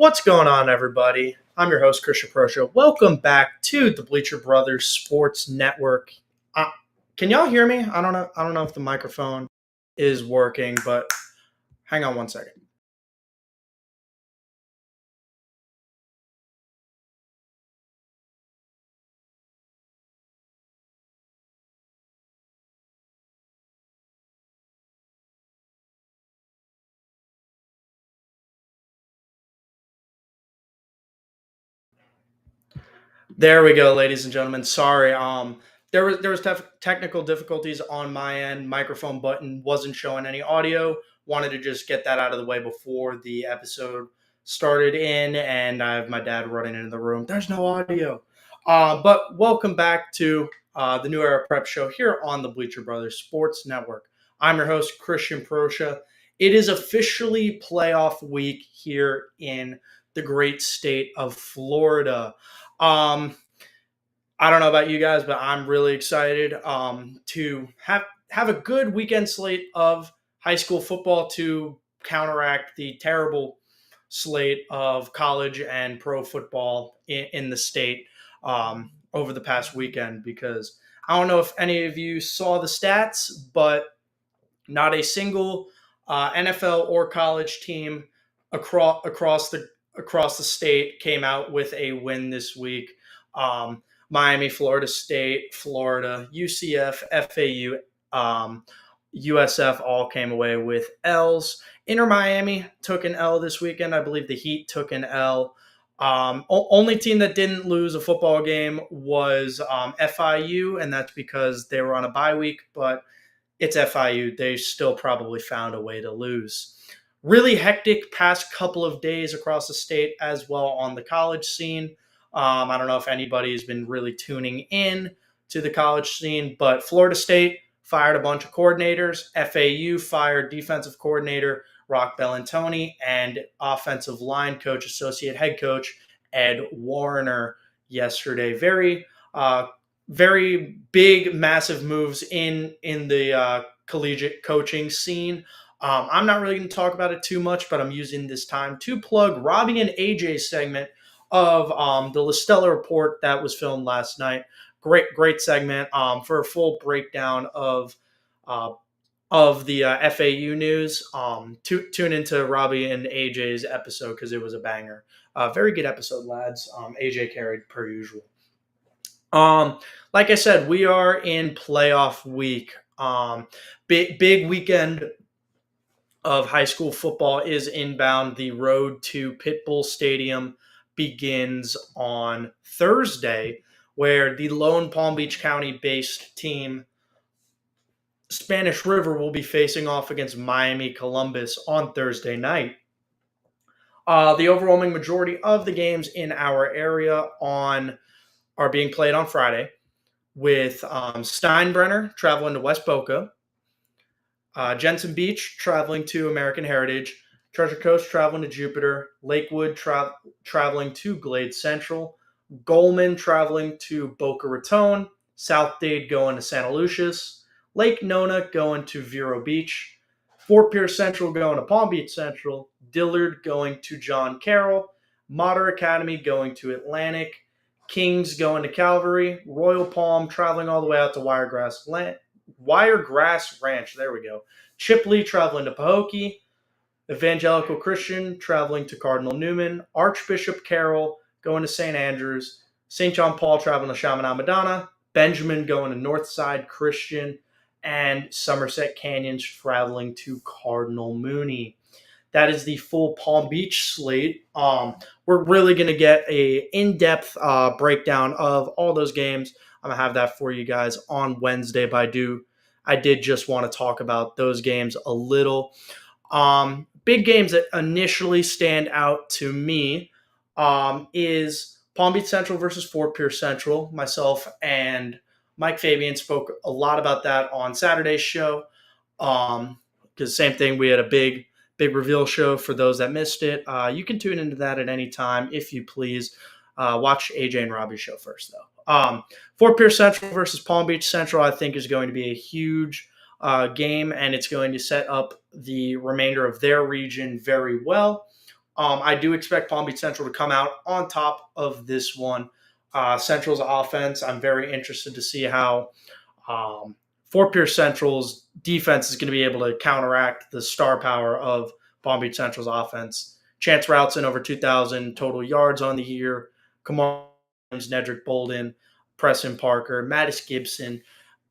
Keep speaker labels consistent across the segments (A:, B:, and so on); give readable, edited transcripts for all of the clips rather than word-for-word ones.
A: What's going on, everybody? I'm your host, Christian Proscia. Welcome back to the Bleacher Brothers Sports Network. Uh, can y'all hear me? I don't know. I don't know if the microphone is working, but hang on one second. There we go, ladies and gentlemen. Sorry, there was technical difficulties on my end. Microphone button wasn't showing any audio. Wanted to just get that out of the way before the episode started and I have my dad running into the room. There's no audio. But welcome back to the New Era Prep Show here on the Bleacher Brothers Sports Network. I'm your host, Christian Proscia. It is officially playoff week here in the great state of Florida. Um, I don't know about you guys, but I'm really excited to have a good weekend slate of high school football to counteract the terrible slate of college and pro football in the state over the past weekend. Because I don't know if any of you saw the stats, but not a single NFL or college team across the state came out with a win this week. Miami, Florida State, Florida, UCF, FAU, USF all came away with L's. Inter Miami took an L this weekend. I believe the Heat took an L. Only team that didn't lose a football game was FIU, and that's because they were on a bye week, but it's FIU. They still probably found a way to lose. Really hectic past couple of days across the state as well on the college scene. I don't know if anybody's been really tuning in to the college scene, but Florida State fired a bunch of coordinators. FAU fired defensive coordinator Rock Bellantoni and offensive line coach, associate head coach Ed Warner yesterday. Very big, massive moves in the collegiate coaching scene. I'm not really going to talk about it too much, but I'm using this time to plug Robbie and AJ's segment of the LaStella Report that was filmed last night. Great segment for a full breakdown of the FAU news. Tune into Robbie and AJ's episode because it was a banger. Very good episode, lads. AJ carried per usual. Like I said, we are in playoff week. Big weekend of high school football is inbound. The road to Pitbull Stadium begins on Thursday, where the lone Palm Beach County-based team, Spanish River, will be facing off against Miami Columbus on Thursday night. The overwhelming majority of the games in our area are being played on Friday, with Steinbrenner traveling to West Boca, Jensen Beach traveling to American Heritage, Treasure Coast traveling to Jupiter, Lakewood traveling to Glade Central, Goldman traveling to Boca Raton, South Dade going to Santa Lucius, Lake Nona going to Vero Beach, Fort Pierce Central going to Palm Beach Central, Dillard going to John Carroll, Mater Academy going to Atlantic, Kings going to Calvary, Royal Palm traveling all the way out to Wiregrass Ranch. There we go. Chipley traveling to Pahokee, Evangelical Christian traveling to Cardinal Newman, Archbishop Carroll going to St. Andrews, St. John Paul traveling to Chaminade Madonna, Benjamin going to Northside Christian, and Somerset Canyons traveling to Cardinal Mooney. That is the full Palm Beach slate. We're really going to get a in-depth breakdown of all those games. I'm going to have that for you guys on Wednesday, but I did just want to talk about those games a little. Big games that initially stand out to me is Palm Beach Central versus Fort Pierce Central. Myself and Mike Fabian spoke a lot about that on Saturday's show. Because same thing, we had a big reveal show for those that missed it. You can tune into that at any time if you please. Watch AJ and Robbie's show first, though. Fort Pierce Central versus Palm Beach Central, I think, is going to be a huge game, and it's going to set up the remainder of their region very well. I do expect Palm Beach Central to come out on top of this one. Central's offense, I'm very interested to see how um, Fort Pierce Central's defense is going to be able to counteract the star power of Palm Beach Central's offense. Chance Routson over 2,000 total yards on the year. Kamar Williams, Nedrick Bolden, Preston Parker, Mattis Gibson,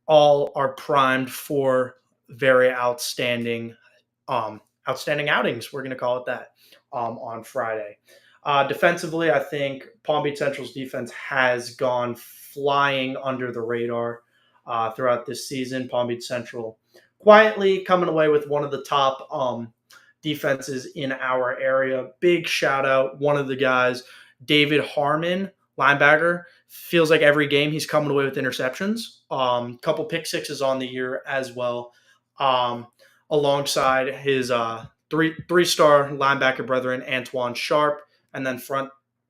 A: all are primed for very outstanding outings. We're going to call it that on Friday. Defensively, I think Palm Beach Central's defense has gone flying under the radar throughout this season. Palm Beach Central quietly coming away with one of the top defenses in our area. Big shout out, one of the guys, David Harmon, linebacker. Feels like every game he's coming away with interceptions. Couple pick sixes on the year as well. Alongside his three-star linebacker brethren, Antoine Sharp, and then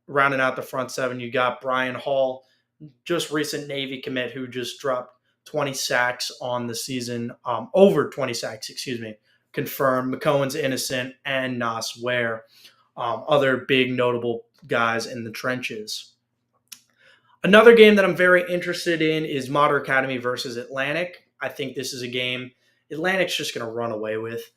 A: rounding out the front seven, you got Brian Hall, just recent Navy commit who just dropped 20 sacks on the season, over 20 sacks, excuse me, confirmed. McCohen's innocent, and Nas Ware, other big notable guys in the trenches. Another game that I'm very interested in is Mater Academy versus Atlantic. I think this is a game Atlantic's just going to run away with.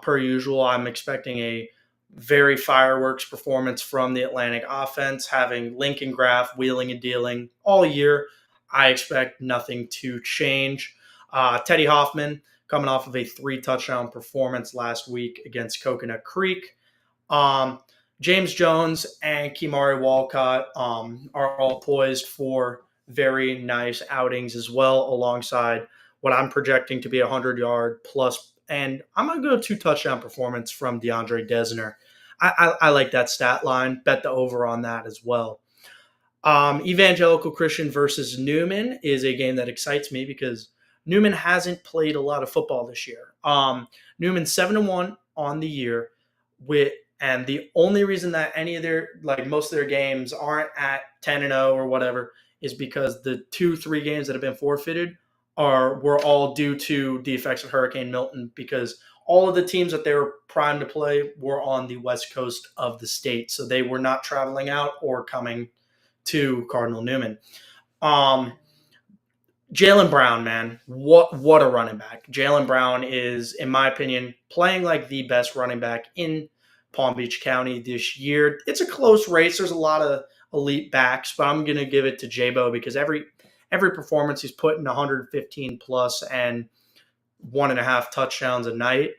A: Per usual, I'm expecting a very fireworks performance from the Atlantic offense, having Lincoln Graff wheeling and dealing all year. I expect nothing to change. Teddy Hoffman coming off of a 3-touchdown performance last week against Coconut Creek. James Jones and Kimari Walcott are all poised for very nice outings as well, alongside what I'm projecting to be a 100-yard plus. And I'm going to go 2-touchdown performance from DeAndre Desner. I like that stat line. Bet the over on that as well. Evangelical Christian versus Newman is a game that excites me because Newman hasn't played a lot of football this year. Newman's 7-1 on the year, and the only reason that any of most of their games aren't at 10-0 or whatever is because the 2-3 games that have been forfeited were all due to the effects of Hurricane Milton, because all of the teams that they were primed to play were on the west coast of the state, so they were not traveling out or coming to Cardinal Newman. Jalen Brown, man, what a running back. Jalen Brown is, in my opinion, playing like the best running back in Palm Beach County this year. It's a close race. There's a lot of elite backs, but I'm going to give it to J-Bo because every performance he's putting 115 plus and 1.5 touchdowns a night.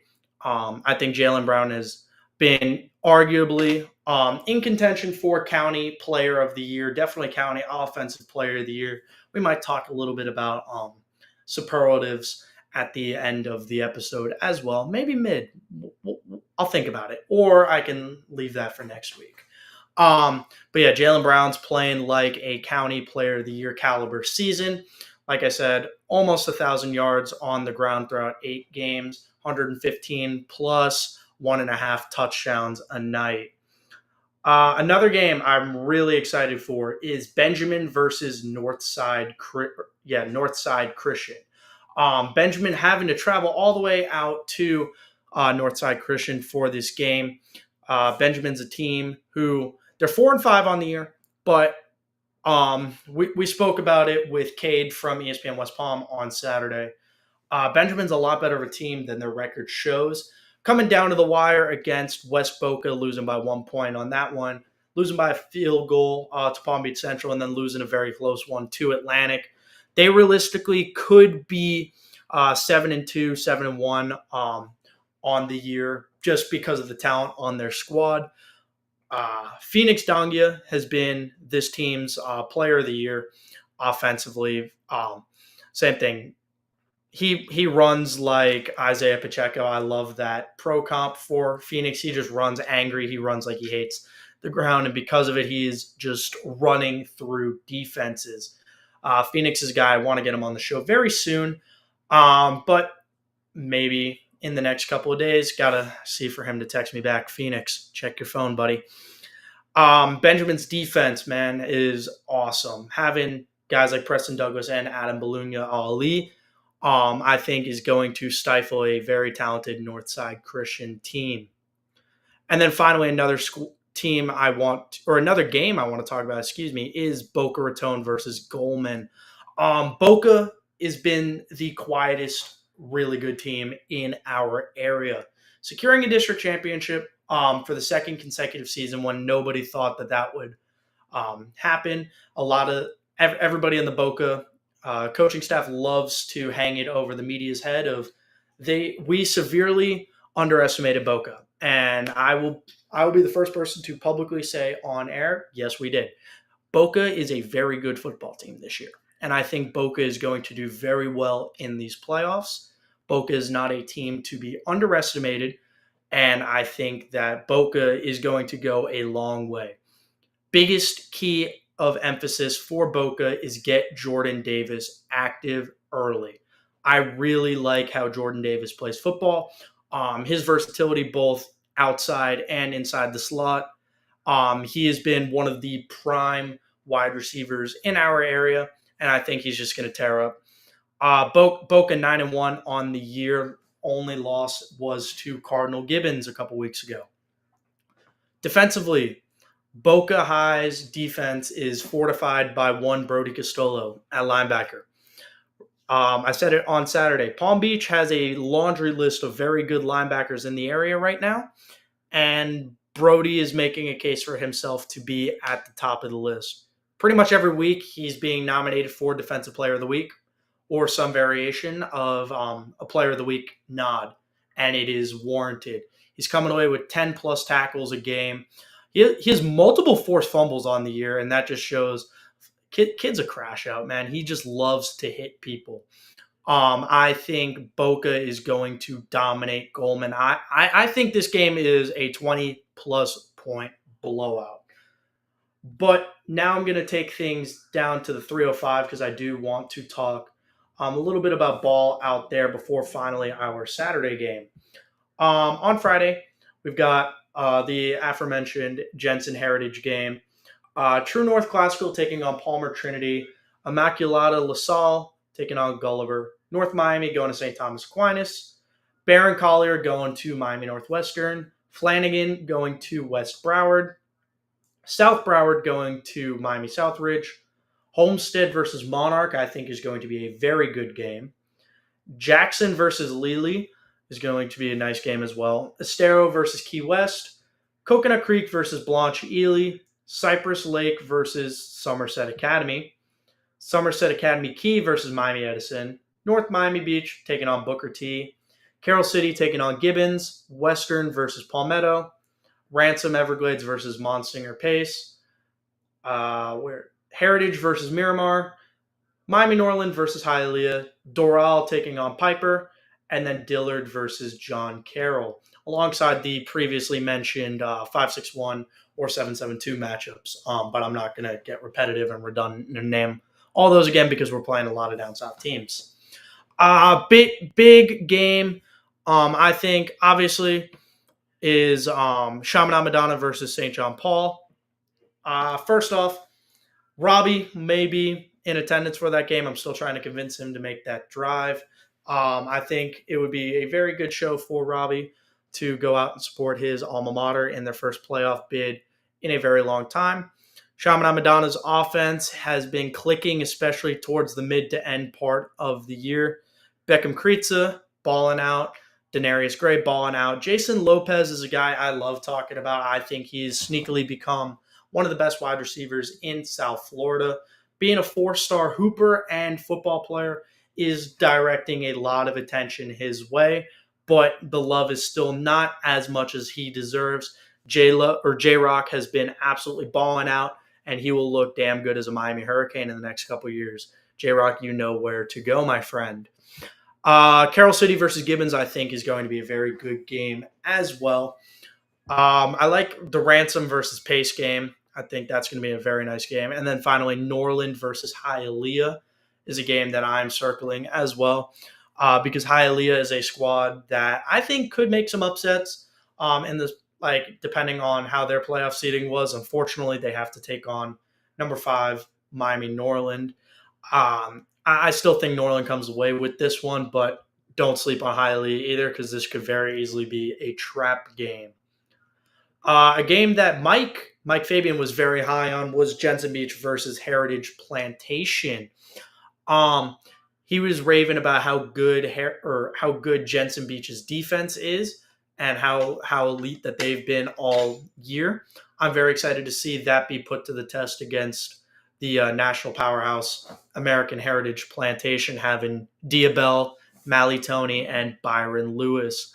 A: I think Jalen Brown has been arguably in contention for County Player of the Year, definitely County Offensive Player of the Year. We might talk a little bit about superlatives at the end of the episode as well. Maybe mid. I'll think about it. Or I can leave that for next week. But yeah, Jalen Brown's playing like a County Player of the Year caliber season. Like I said, almost 1,000 yards on the ground throughout 8 games, 115 plus 1.5 touchdowns a night. Another game I'm really excited for is Benjamin versus Northside Christian. Benjamin having to travel all the way out to Northside Christian for this game. Benjamin's a team who they're 4-5 on the year, but we spoke about it with Cade from ESPN West Palm on Saturday. Benjamin's a lot better of a team than their record shows. Coming down to the wire against West Boca, losing by 1 point on that one, losing by a field goal to Palm Beach Central, and then losing a very close one to Atlantic. They realistically could be 7-2, 7-1 on the year just because of the talent on their squad. Phoenix Dongia has been this team's player of the year offensively. Same thing. He runs like Isaiah Pacheco. I love that pro comp for Phoenix. He just runs angry. He runs like he hates the ground, and because of it, he's just running through defenses. Phoenix is a guy I want to get him on the show very soon, but maybe in the next couple of days. Gotta see for him to text me back. Phoenix, check your phone, buddy. Benjamin's defense, man, is awesome. Having guys like Preston Douglas and Adam Belunya Ali, I think is going to stifle a very talented Northside Christian team. And then finally, another team I want, or another game I want to talk about, excuse me, is Boca Raton versus Goldman. Boca has been the quietest, really good team in our area, securing a district championship for the second consecutive season when nobody thought that that would happen. A lot of everybody in the Boca coaching staff loves to hang it over the media's head of we severely underestimated Boca, and I will be the first person to publicly say on air, yes, we did. Boca is a very good football team this year, and I think Boca is going to do very well in these playoffs. Boca is not a team to be underestimated, and I think that Boca is going to go a long way. Biggest key of emphasis for Boca is get Jordan Davis active early. I really like how Jordan Davis plays football. His versatility both outside and inside the slot. He has been one of the prime wide receivers in our area, and I think he's just going to tear up. Boca 9-1 on the year. Only loss was to Cardinal Gibbons a couple weeks ago. Defensively, Boca High's defense is fortified by one Brody Castolo at linebacker. I said it on Saturday. Palm Beach has a laundry list of very good linebackers in the area right now, and Brody is making a case for himself to be at the top of the list. Pretty much every week, he's being nominated for Defensive Player of the Week or some variation of a Player of the Week nod, and it is warranted. He's coming away with 10 plus tackles a game. He has multiple forced fumbles on the year, and that just shows kid's a crash out, man. He just loves to hit people. I think Boca is going to dominate Goldman. I think this game is a 20-plus point blowout. But now I'm going to take things down to the 305 because I do want to talk a little bit about ball out there before finally our Saturday game. On Friday, we've got the aforementioned Jensen Heritage game. True North Classical taking on Palmer Trinity. Immaculata LaSalle taking on Gulliver. North Miami going to St. Thomas Aquinas. Barron Collier going to Miami Northwestern. Flanagan going to West Broward. South Broward going to Miami Southridge. Homestead versus Monarch, I think, is going to be a very good game. Jackson versus Lely is going to be a nice game as well. Estero versus Key West. Coconut Creek versus Blanche Ely. Cypress Lake versus Somerset Academy. Somerset Academy Key versus Miami Edison. North Miami Beach taking on Booker T. Carroll City taking on Gibbons. Western versus Palmetto. Ransom Everglades versus Monsignor Pace. Heritage versus Miramar. Miami Norland versus Hialeah. Doral taking on Piper. And then Dillard versus John Carroll, alongside the previously mentioned 561 or 772 matchups. But I'm not going to get repetitive and redundant and name all those again because we're playing a lot of down south teams. Big game, I think, obviously, is Chaminade Madonna versus St. John Paul. First off, Robbie may be in attendance for that game. I'm still trying to convince him to make that drive. I think it would be a very good show for Robbie to go out and support his alma mater in their first playoff bid in a very long time. Chaminade Madonna's offense has been clicking, especially towards the mid to end part of the year. Beckham Kreitza balling out. Denarius Gray balling out. Jason Lopez is a guy I love talking about. I think he's sneakily become one of the best wide receivers in South Florida. Being a four-star hooper and football player is directing a lot of attention his way, but the love is still not as much as he deserves. J-Rock has been absolutely balling out, and he will look damn good as a Miami Hurricane in the next couple of years. J-Rock, you know where to go, my friend. Carroll City versus Gibbons, I think, is going to be a very good game as well. I like the Ransom versus Pace game. I think that's going to be a very nice game. And then finally, Norland versus Hialeah is a game that I'm circling as well because Hialeah is a squad that I think could make some upsets in this, like, depending on how their playoff seeding was. Unfortunately, they have to take on number 5 Miami Norland. I still think Norland comes away with this one, but don't sleep on Hialeah either because this could very easily be a trap game. A game that Mike Fabian was very high on was Jensen Beach versus Heritage Plantation. Um, he was raving about how good Jensen Beach's defense is and how elite that they've been all year. I'm very excited to see that be put to the test against the national powerhouse American Heritage Plantation, having Diabell, Mally Tony, and Byron Lewis.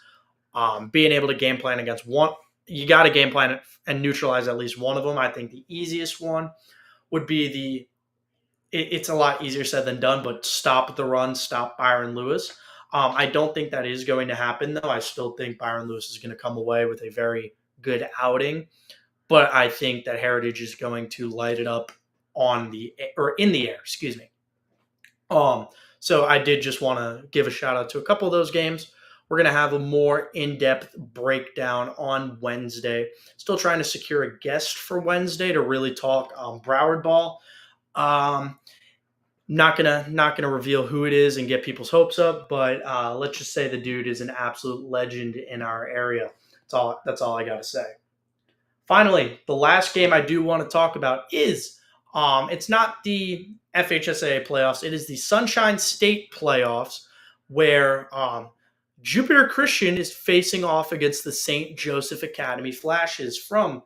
A: Being able to game plan against one, you got to game plan and neutralize at least one of them. I think the easiest one would be it's a lot easier said than done, but stop the run, stop Byron Lewis. I don't think that is going to happen, though. I still think Byron Lewis is going to come away with a very good outing, but I think that Heritage is going to light it up on the or in the air. Excuse me. Um, so I did just want to give a shout out to a couple of those games. We're going to have a more in-depth breakdown on Wednesday. Still trying to secure a guest for Wednesday to really talk Broward ball. Um, not gonna reveal who it is and get people's hopes up, but let's just say the dude is an absolute legend in our area. That's all I gotta say. Finally, the last game I do want to talk about is it's not the FHSAA playoffs. It is the Sunshine State playoffs, where Jupiter Christian is facing off against the St. Joseph Academy Flashes from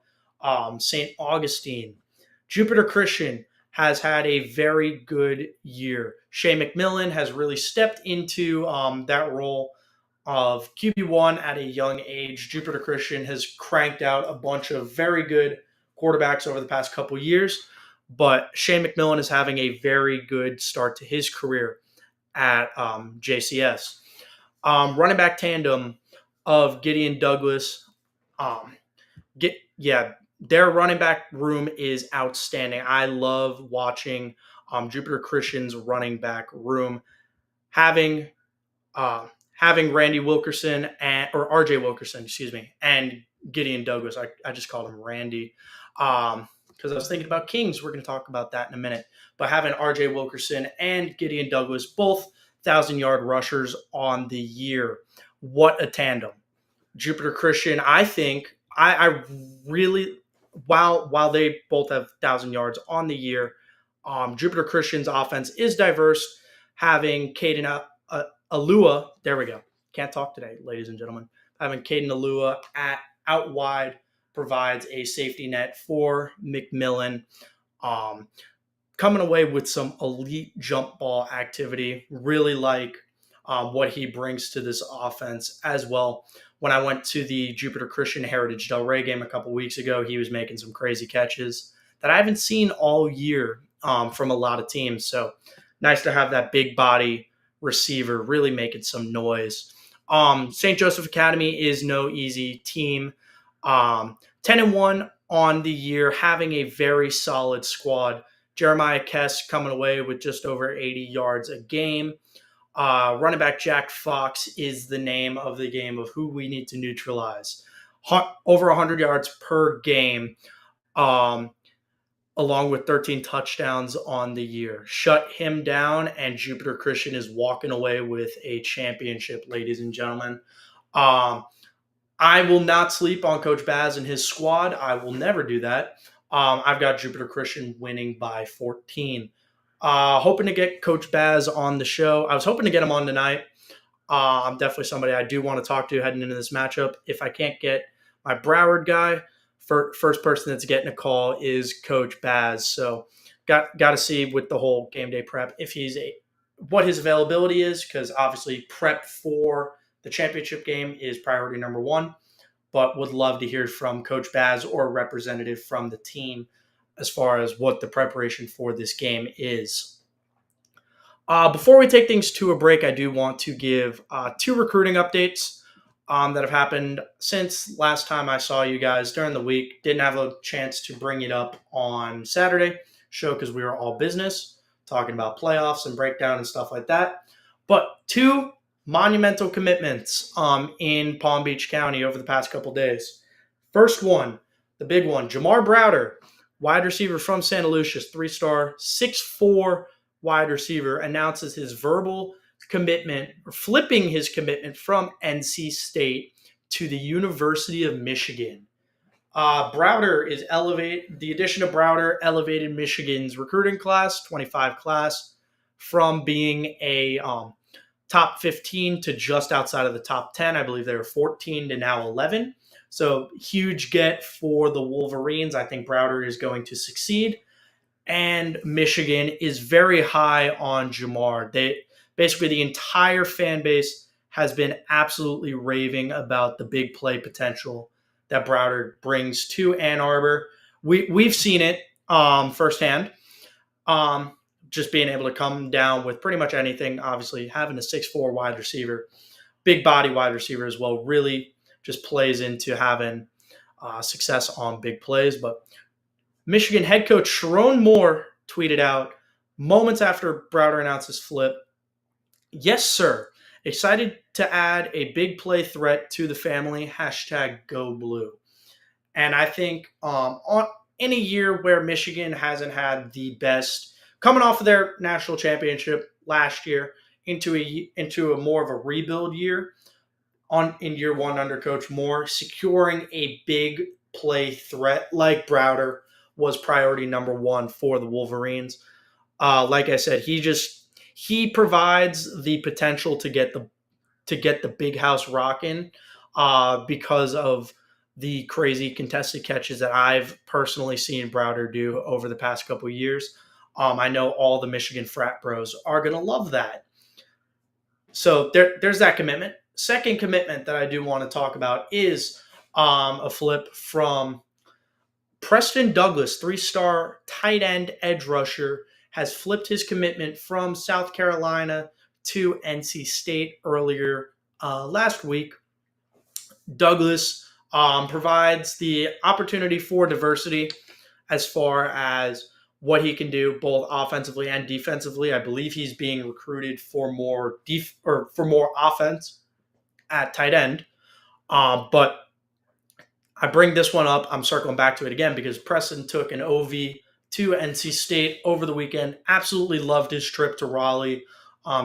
A: St. Augustine. Jupiter Christian has had a very good year. Shea McMillan has really stepped into that role of QB1 at a young age. Jupiter Christian has cranked out a bunch of very good quarterbacks over the past couple years, but Shea McMillan is having a very good start to his career at JCS. Running back tandem of Gideon Douglas. Um, their running back room is outstanding. I love watching Jupiter Christian's running back room. Having Randy Wilkerson or RJ Wilkerson, excuse me, and Gideon Douglas. I just called him Randy because I was thinking about Kings. We're going to talk about that in a minute. But having RJ Wilkerson and Gideon Douglas, both 1,000-yard rushers on the year. What a tandem. Jupiter Christian, I think, I really, while they both have 1,000 yards on the year, Jupiter Christian's offense is diverse, having Caden Alua, there we go. Can't talk today, ladies and gentlemen. Having Caden Alua out wide provides a safety net for McMillan. Coming away with some elite jump ball activity. Really like what he brings to this offense as well. When I went to the Jupiter Christian Heritage Delray game a couple weeks ago, he was making some crazy catches that I haven't seen all year from a lot of teams. So nice to have that big body receiver really making some noise. St. Joseph Academy is no easy team. 10-1 on the year, having a very solid squad. Jeremiah Kess coming away with just over 80 yards a game. Running back Jack Fox is the name of the game of who we need to neutralize. Over 100 yards per game, along with 13 touchdowns on the year. Shut him down, and Jupiter Christian is walking away with a championship, ladies and gentlemen. I will not sleep on Coach Baz and his squad. I will never do that. I've got Jupiter Christian winning by 14. Hoping to get Coach Baz on the show. I was hoping to get him on tonight. I'm definitely somebody I do want to talk to heading into this matchup. If I can't get my Broward guy, first person that's getting a call is Coach Baz. So got to see with the whole game day prep if what his availability is, because obviously prep for the championship game is priority number one. But would love to hear from Coach Baz or a representative from the team as far as what the preparation for this game is. Before we take things to a break, I do want to give 2 recruiting updates that have happened since last time I saw you guys during the week. Didn't have a chance to bring it up on Saturday show because we were all business, talking about playoffs and breakdown and stuff like that. But 2 monumental commitments in Palm Beach County over the past couple days. First one, the big one, Jamar Browder, wide receiver from Santa Lucia's, 3-star, 6'4" wide receiver, announces his verbal commitment, or flipping his commitment from NC State to the University of Michigan. Browder is elevate. The addition of Browder elevated Michigan's recruiting class, 25 class, from being a top 15 to just outside of the top 10. I believe they were 14 to now 11. So huge get for the Wolverines. I think Browder is going to succeed. And Michigan is very high on Jamar. They basically the entire fan base has been absolutely raving about the big play potential that Browder brings to Ann Arbor. We've seen it firsthand. Um, just being able to come down with pretty much anything. Obviously, having a 6'4" wide receiver, big body wide receiver as well, really just plays into having success on big plays. But Michigan head coach Sharon Moore tweeted out moments after Browder announced his flip, "Yes, sir. Excited to add a big play threat to the family. Hashtag go blue." And I think in a year where Michigan hasn't had the best, coming off of their national championship last year into a more of a rebuild year, in year one under Coach Moore, securing a big play threat like Browder was priority number one for the Wolverines. Like I said, he provides the potential to get the big house rocking because of the crazy contested catches that I've personally seen Browder do over the past couple of years. I know all the Michigan frat bros are going to love that. So there's that commitment. Second commitment that I do want to talk about is a flip from Preston Douglas, 3-star tight end edge rusher, has flipped his commitment from South Carolina to NC State earlier last week. Douglas provides the opportunity for diversity as far as what he can do both offensively and defensively. I believe he's being recruited for more for more offense at tight end. But I bring this one up. I'm circling back to it again because Preston took an OV to NC State over the weekend. Absolutely loved his trip to Raleigh.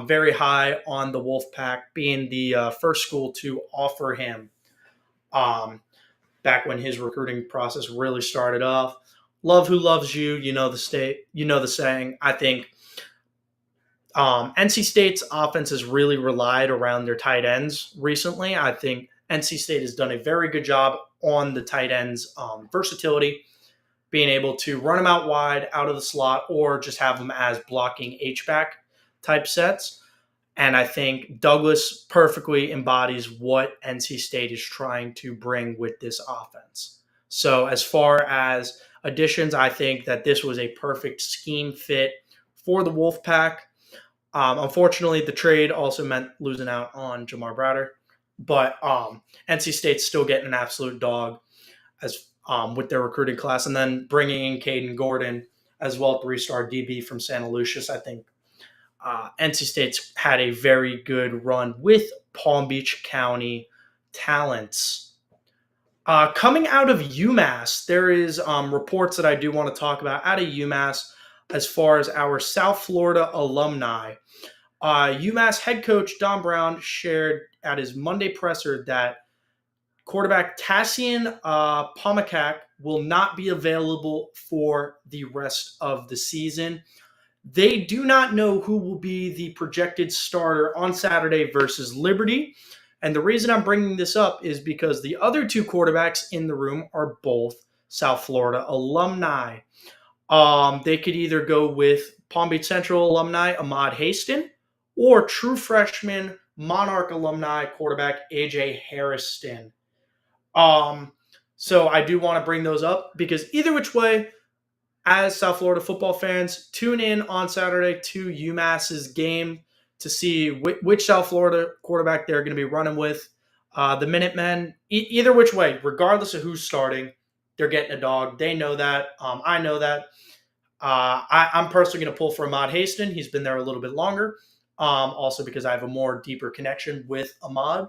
A: Very high on the Wolfpack, being the first school to offer him back when his recruiting process really started off. Love who loves you. You know the state. You know the saying. I think NC State's offense has really relied around their tight ends recently. I think NC State has done a very good job on the tight ends' versatility, being able to run them out wide, out of the slot, or just have them as blocking H-back type sets. And I think Douglas perfectly embodies what NC State is trying to bring with this offense. So as far as additions, I think that this was a perfect scheme fit for the Wolfpack. Unfortunately, the trade also meant losing out on Jamar Browder, but NC State's still getting an absolute dog as with their recruiting class, and then bringing in Caden Gordon as well, 3-star DB from Santa Lucius. I think NC State's had a very good run with Palm Beach County talents. Coming out of UMass, there is reports that I do want to talk about out of UMass as far as our South Florida alumni. UMass head coach Don Brown shared at his Monday presser that quarterback Tassian Pomakak will not be available for the rest of the season. They do not know who will be the projected starter on Saturday versus Liberty. And the reason I'm bringing this up is because the other two quarterbacks in the room are both South Florida alumni. They could either go with Palm Beach Central alumni Ahmad Haston or true freshman Monarch alumni quarterback AJ Harrison. So I do want to bring those up because either which way, as South Florida football fans, tune in on Saturday to UMass's game to see which South Florida quarterback they're going to be running with. The Minutemen, either which way, regardless of who's starting, they're getting a dog. They know that. I know that. I'm personally going to pull for Ahmad Haston. He's been there a little bit longer. Also because I have a more deeper connection with Ahmad.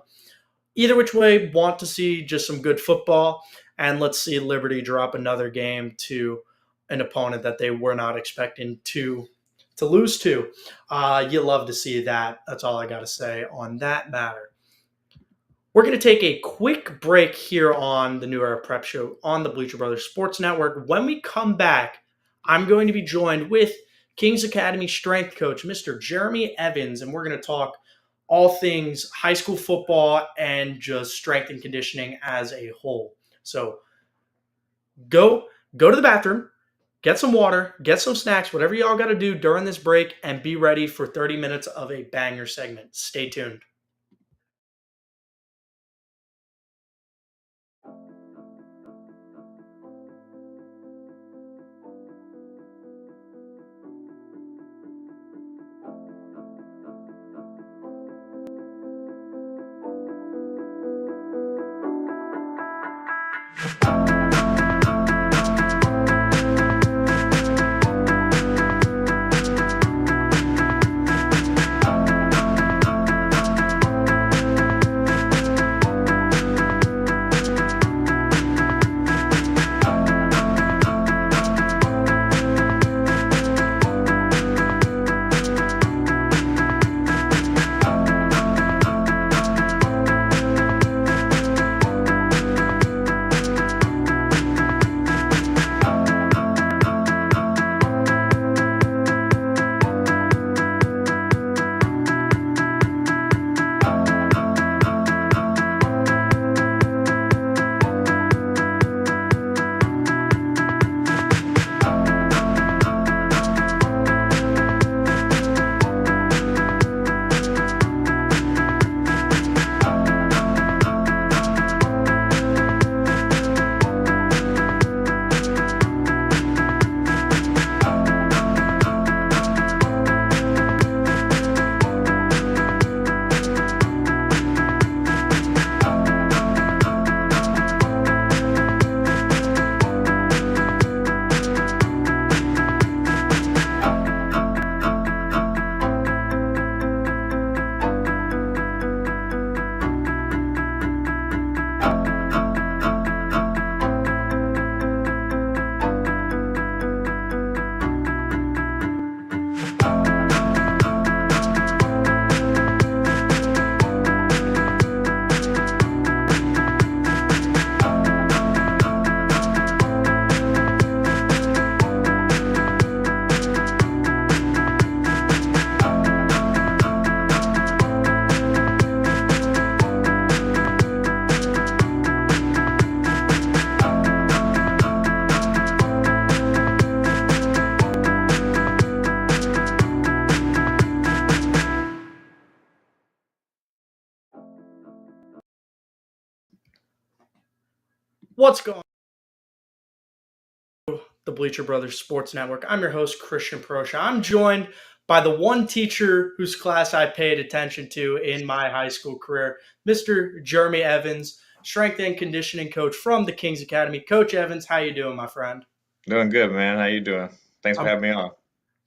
A: Either which way, want to see just some good football. And let's see Liberty drop another game to an opponent that they were not expecting to lose to. You love to see that. That's all I got to say on that matter. We're going to take a quick break here on the New Era Prep Show on the Bleacher Brothers Sports Network. When we come back, I'm going to be joined with Kings Academy strength coach, Mr. Jeremy Evans, and we're going to talk all things high school football and just strength and conditioning as a whole. So go to the bathroom, get some water, get some snacks, whatever y'all got to do during this break, and be ready for 30 minutes of a banger segment. Stay tuned. What's going on, the Bleacher Brothers Sports Network? I'm your host, Christian Proscia. I'm joined by the one teacher whose class I paid attention to in my high school career, Mr. Jeremy Evans, strength and conditioning coach from the Kings Academy. Coach Evans, how you doing, my friend?
B: Doing good, man. How you doing? Thanks for
A: Um,
B: having me on.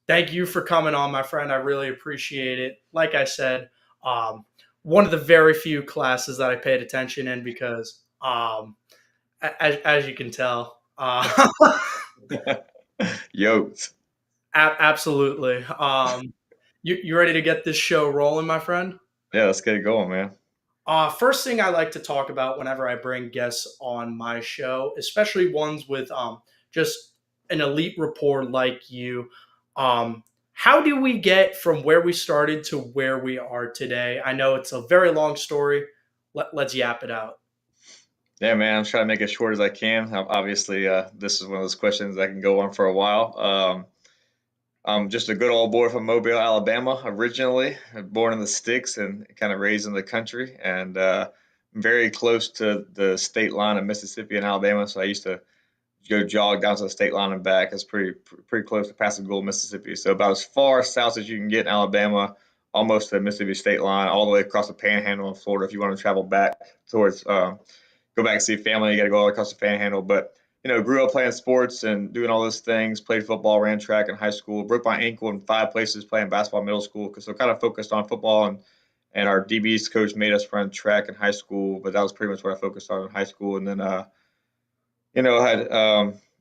A: Thank you for coming on, my friend. I really appreciate it. Like I said, um, one of the very few classes that I paid attention in because, as you can tell,
B: Yoked.
A: absolutely. You ready to get this show rolling, my friend?
B: Yeah, let's get it going, man.
A: First thing I like to talk about whenever I bring guests on my show, especially ones with just an elite rapport like you, how do we get from where we started to where we are today? I know it's a very long story. Let's yap it out.
B: Yeah, man. I'm trying to make it short as I can. Obviously, this is one of those questions that can go on for a while. I'm just a good old boy from Mobile, Alabama, originally born in the sticks and kind of raised in the country, and very close to the state line of Mississippi and Alabama. So I used to go jog down to the state line and back. It's pretty close to Pascagoula, Mississippi. So about as far south as you can get in Alabama, almost to the Mississippi state line, all the way across the Panhandle in Florida. If you want to travel back towards, go back and see family, you got to go all across the Panhandle. But grew up playing sports and doing all those things. Played football, ran track in high school. Broke my ankle in 5 places playing basketball in middle school. So kind of focused on football and our DB's coach made us run track in high school, but that was pretty much what I focused on in high school. And then I had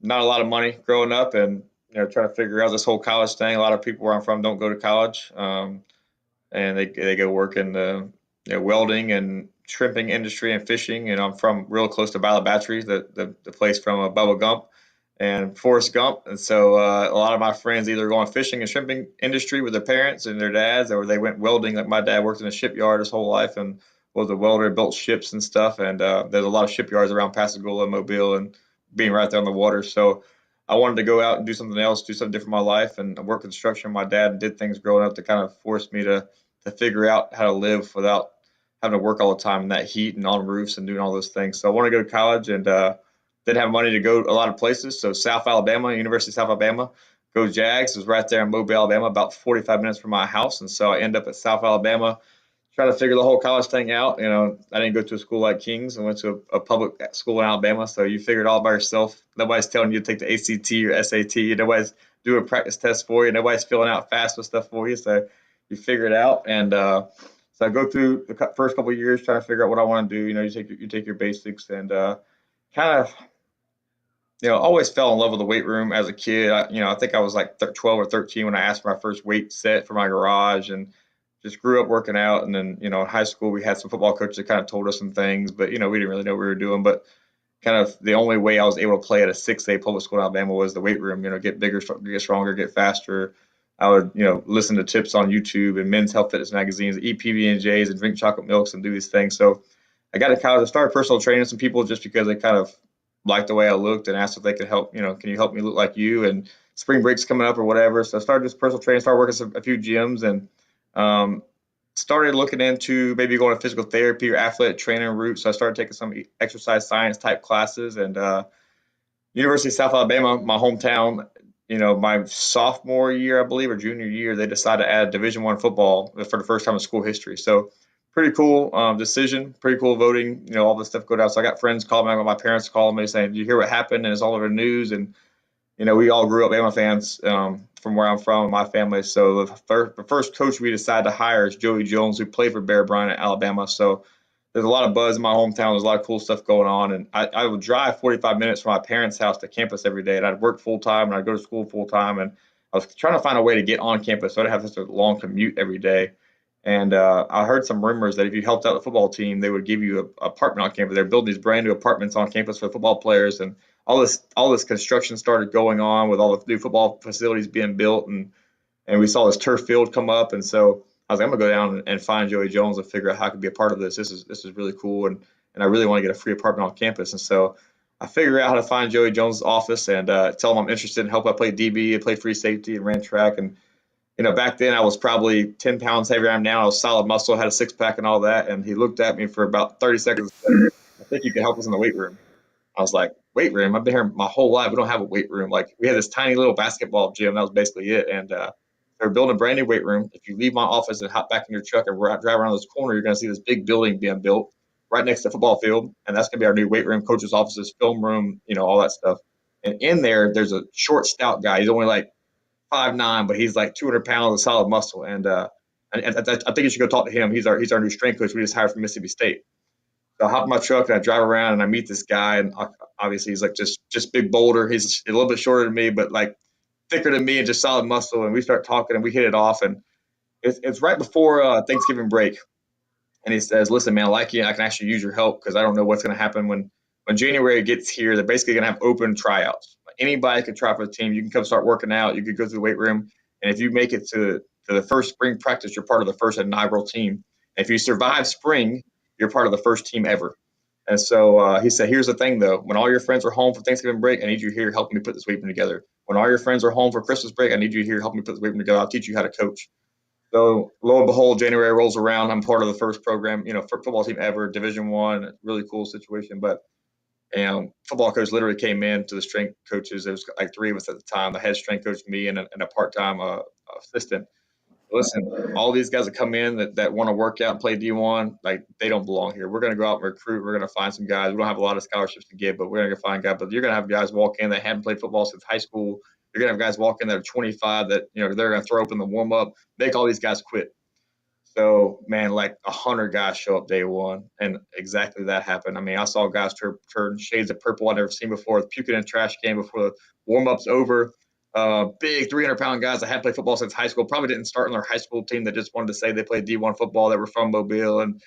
B: not a lot of money growing up and, trying to figure out this whole college thing. A lot of people where I'm from don't go to college and they go work in welding and shrimping industry and fishing, and I'm from real close to Bala Battery, the place from Bubba Gump and Forrest Gump. And so a lot of my friends either going fishing and shrimping industry with their parents and their dads, or they went welding. Like my dad worked in a shipyard his whole life and was a welder, built ships and stuff. And there's a lot of shipyards around Pascagoula, Mobile, and being right there on the water. So I wanted to go out and do something else, do something different in my life, and work construction. My dad did things growing up to kind of force me to figure out how to live without having to work all the time in that heat and on roofs and doing all those things. So I wanted to go to college and didn't have money to go a lot of places. So South Alabama, University of South Alabama, go Jags was right there in Mobile, Alabama, about 45 minutes from my house. And so I end up at South Alabama trying to figure the whole college thing out. I didn't go to a school like King's. I went to a public school in Alabama. So you figure it all by yourself. Nobody's telling you to take the ACT or SAT. Nobody's doing a practice test for you. Nobody's filling out FAFSA stuff for you. So you figure it out. And so I go through the first couple of years trying to figure out what I want to do. You take your basics and kind of always fell in love with the weight room as a kid. I think I was like 12 or 13 when I asked for my first weight set for my garage, and just grew up working out. And then, in high school, we had some football coaches that kind of told us some things, but, we didn't really know what we were doing. But kind of the only way I was able to play at a 6A public school in Alabama was the weight room, get bigger, get stronger, get faster. I would, listen to tips on YouTube and men's health fitness magazines, eat PB&Js and drink chocolate milks and do these things. So I got to college. I started personal training some people just because they kind of liked the way I looked and asked if they could help. Can you help me look like you? And spring break's coming up or whatever. So I started just personal training, started working a few gyms, and um, started looking into maybe going to physical therapy or athletic training route. So I started taking some exercise science type classes. And University of South Alabama, my hometown, my sophomore year, I believe, or junior year, they decided to add Division I football for the first time in school history. So pretty cool decision, pretty cool voting. All this stuff go down. So I got friends calling me, my parents calling me saying, "Do you hear what happened?" And it's all over the news. And we all grew up Bama fans from where I'm from, my family. So the first coach we decided to hire is Joey Jones, who played for Bear Bryant at Alabama. So there's a lot of buzz in my hometown. There's a lot of cool stuff going on. And I would drive 45 minutes from my parents' house to campus every day. And I'd work full time and I'd go to school full time. And I was trying to find a way to get on campus so I didn't have such a long commute every day. And I heard some rumors that if you helped out the football team, they would give you an apartment on campus. They're building these brand new apartments on campus for football players. And all this construction started going on with all the new football facilities being built. And we saw this turf field come up. And so I was like, I'm gonna go down and find Joey Jones and figure out how I could be a part of this. This is really cool, and I really want to get a free apartment on campus. And so I figured out how to find Joey Jones' office and tell him I'm interested in help. I played DB, I played free safety, and ran track. And back then I was probably 10 pounds heavier than I am now. I was solid muscle, had a six pack and all that. And he looked at me for about 30 seconds and said, "I think you can help us in the weight room." I was like, "Weight room? I've been here my whole life. We don't have a weight room. Like, we had this tiny little basketball gym. That was basically it." And they're building a brand new weight room. If you leave my office and hop back in your truck and drive around this corner, you're going to see this big building being built right next to the football field. And that's going to be our new weight room, coaches' offices, film room, all that stuff. And in there's a short, stout guy. He's only like 5'9", but he's like 200 pounds of solid muscle. And I think you should go talk to him. He's our new strength coach we just hired from Mississippi State. So I hop in my truck and I drive around and I meet this guy. And obviously he's like just big boulder. He's a little bit shorter than me, but like thicker than me and just solid muscle. And we start talking and we hit it off. And it's right before Thanksgiving break. And he says, "Listen, man, I like you. I can actually use your help because I don't know what's going to happen when January gets here. They're basically going to have open tryouts. Anybody could try for the team. You can come start working out. You could go to the weight room. And if you make it to the first spring practice, you're part of the first inaugural team. And if you survive spring, you're part of the first team ever." And so he said, "Here's the thing, though. When all your friends are home for Thanksgiving break, I need you here helping me put this weight room together. When all your friends are home for Christmas break, I need you here helping me put this weight room together. I'll teach you how to coach." So lo and behold, January rolls around. I'm part of the first program, football team ever, Division I, really cool situation. But football coach literally came in to the strength coaches. There was like three of us at the time. The head strength coach, me, and a part-time assistant. Listen, all these guys that come in that want to work out and play D1, like, they don't belong here. We're going to go out and recruit. We're going to find some guys. We don't have a lot of scholarships to give, but we're going to find guys. But you're going to have guys walk in that haven't played football since high school. You're going to have guys walk in that are 25 that, they're going to throw open the warm up, make all these guys quit. So, man, like 100 guys show up day one, and exactly that happened. I mean, I saw guys turn shades of purple I'd never seen before, puking in a trash can before the warm-up's over. Big 300-pound guys that hadn't played football since high school, probably didn't start on their high school team that just wanted to say they played D1 football, that were from Mobile. And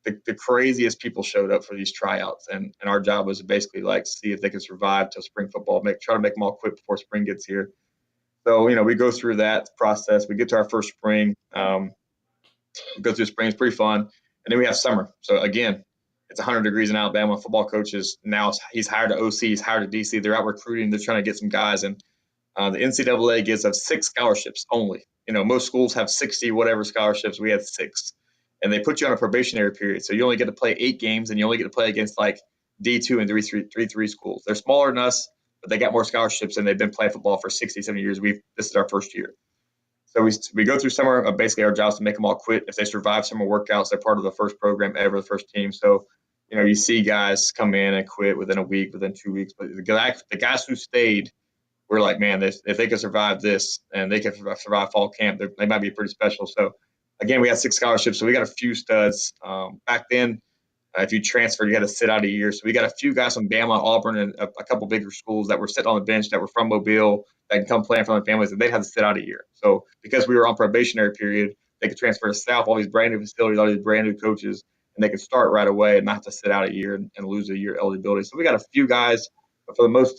B: the craziest people showed up for these tryouts, and our job was to basically like see if they could survive to spring football, try to make them all quit before spring gets here. So we go through that process. We get to our first spring. We go through spring. It's pretty fun, and then we have summer. So again, it's 100 degrees in Alabama. Football coaches now he's hired an OC, he's hired a DC. They're out recruiting. They're trying to get some guys, and the NCAA gives us 6 scholarships only. Most schools have 60 whatever scholarships. We had 6, and they put you on a probationary period. So you only get to play 8 games, and you only get to play against like D2 and 3-3 schools. They're smaller than us, but they got more scholarships, and they've been playing football for 60, 70 years. This is our first year. So we go through summer. Basically, our job is to make them all quit. If they survive summer workouts, they're part of the first program ever, the first team. So, you see guys come in and quit within a week, within 2 weeks. But the guys who stayed, we're like, man, if they could survive this and they could survive fall camp, they might be pretty special. So, again, we had 6 scholarships. So we got a few studs. Back then, if you transferred, you had to sit out a year. So we got a few guys from Bama, Auburn, and a couple bigger schools that were sitting on the bench that were from Mobile that can come play in front of their families, and they'd have to sit out a year. So because we were on probationary period, they could transfer to South, all these brand new facilities, all these brand new coaches, and they could start right away and not have to sit out a year and lose a year eligibility. So we got a few guys, but for the most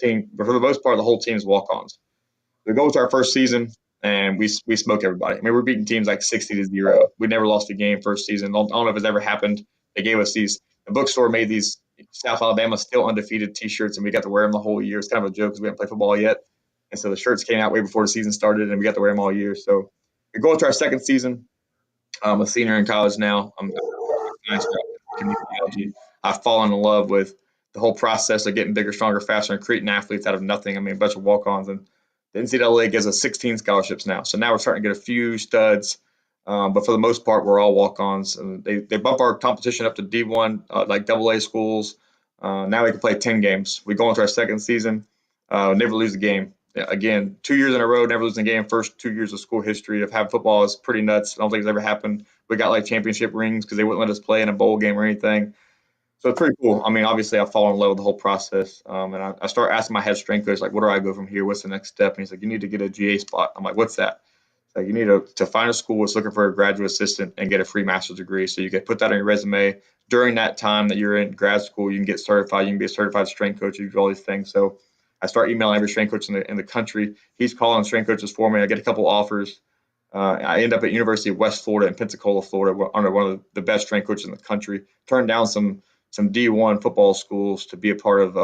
B: part, the whole team is walk-ons. We go to our first season and we smoke everybody. I mean, we're beating teams like 60-0. We never lost a game first season. I don't know if it's ever happened. They gave us these. The bookstore made these South Alabama still undefeated T-shirts, and we got to wear them the whole year. It's kind of a joke because we haven't played football yet, and so the shirts came out way before the season started, and we got to wear them all year. So we go into our second season. I'm a senior in college now. I'm kinesiology. I've fallen in love with the whole process of getting bigger, stronger, faster, and creating athletes out of nothing. I mean, a bunch of walk-ons, and the NCAA gives us 16 scholarships now. So now we're starting to get a few studs, but for the most part, we're all walk-ons. And they bump our competition up to D1, like AA schools. Now we can play 10 games. We go into our second season, never lose a game. Again, 2 years in a row, never losing a game. First 2 years of school history of having football is pretty nuts. I don't think it's ever happened. We got like championship rings because they wouldn't let us play in a bowl game or anything. So it's pretty cool. I mean, obviously, I fall in love with the whole process. And I start asking my head strength coach, like, where do I go from here? What's the next step? And he's like, you need to get a GA spot. I'm like, what's that? Like, you need to find a school that's looking for a graduate assistant and get a free master's degree. So you can put that on your resume. During that time that you're in grad school, you can get certified. You can be a certified strength coach. You can do all these things. So I start emailing every strength coach in the country. He's calling strength coaches for me. I get a couple offers. I end up at University of West Florida in Pensacola, Florida, under one of the best strength coaches in the country. Turned down some D1 football schools to be a part of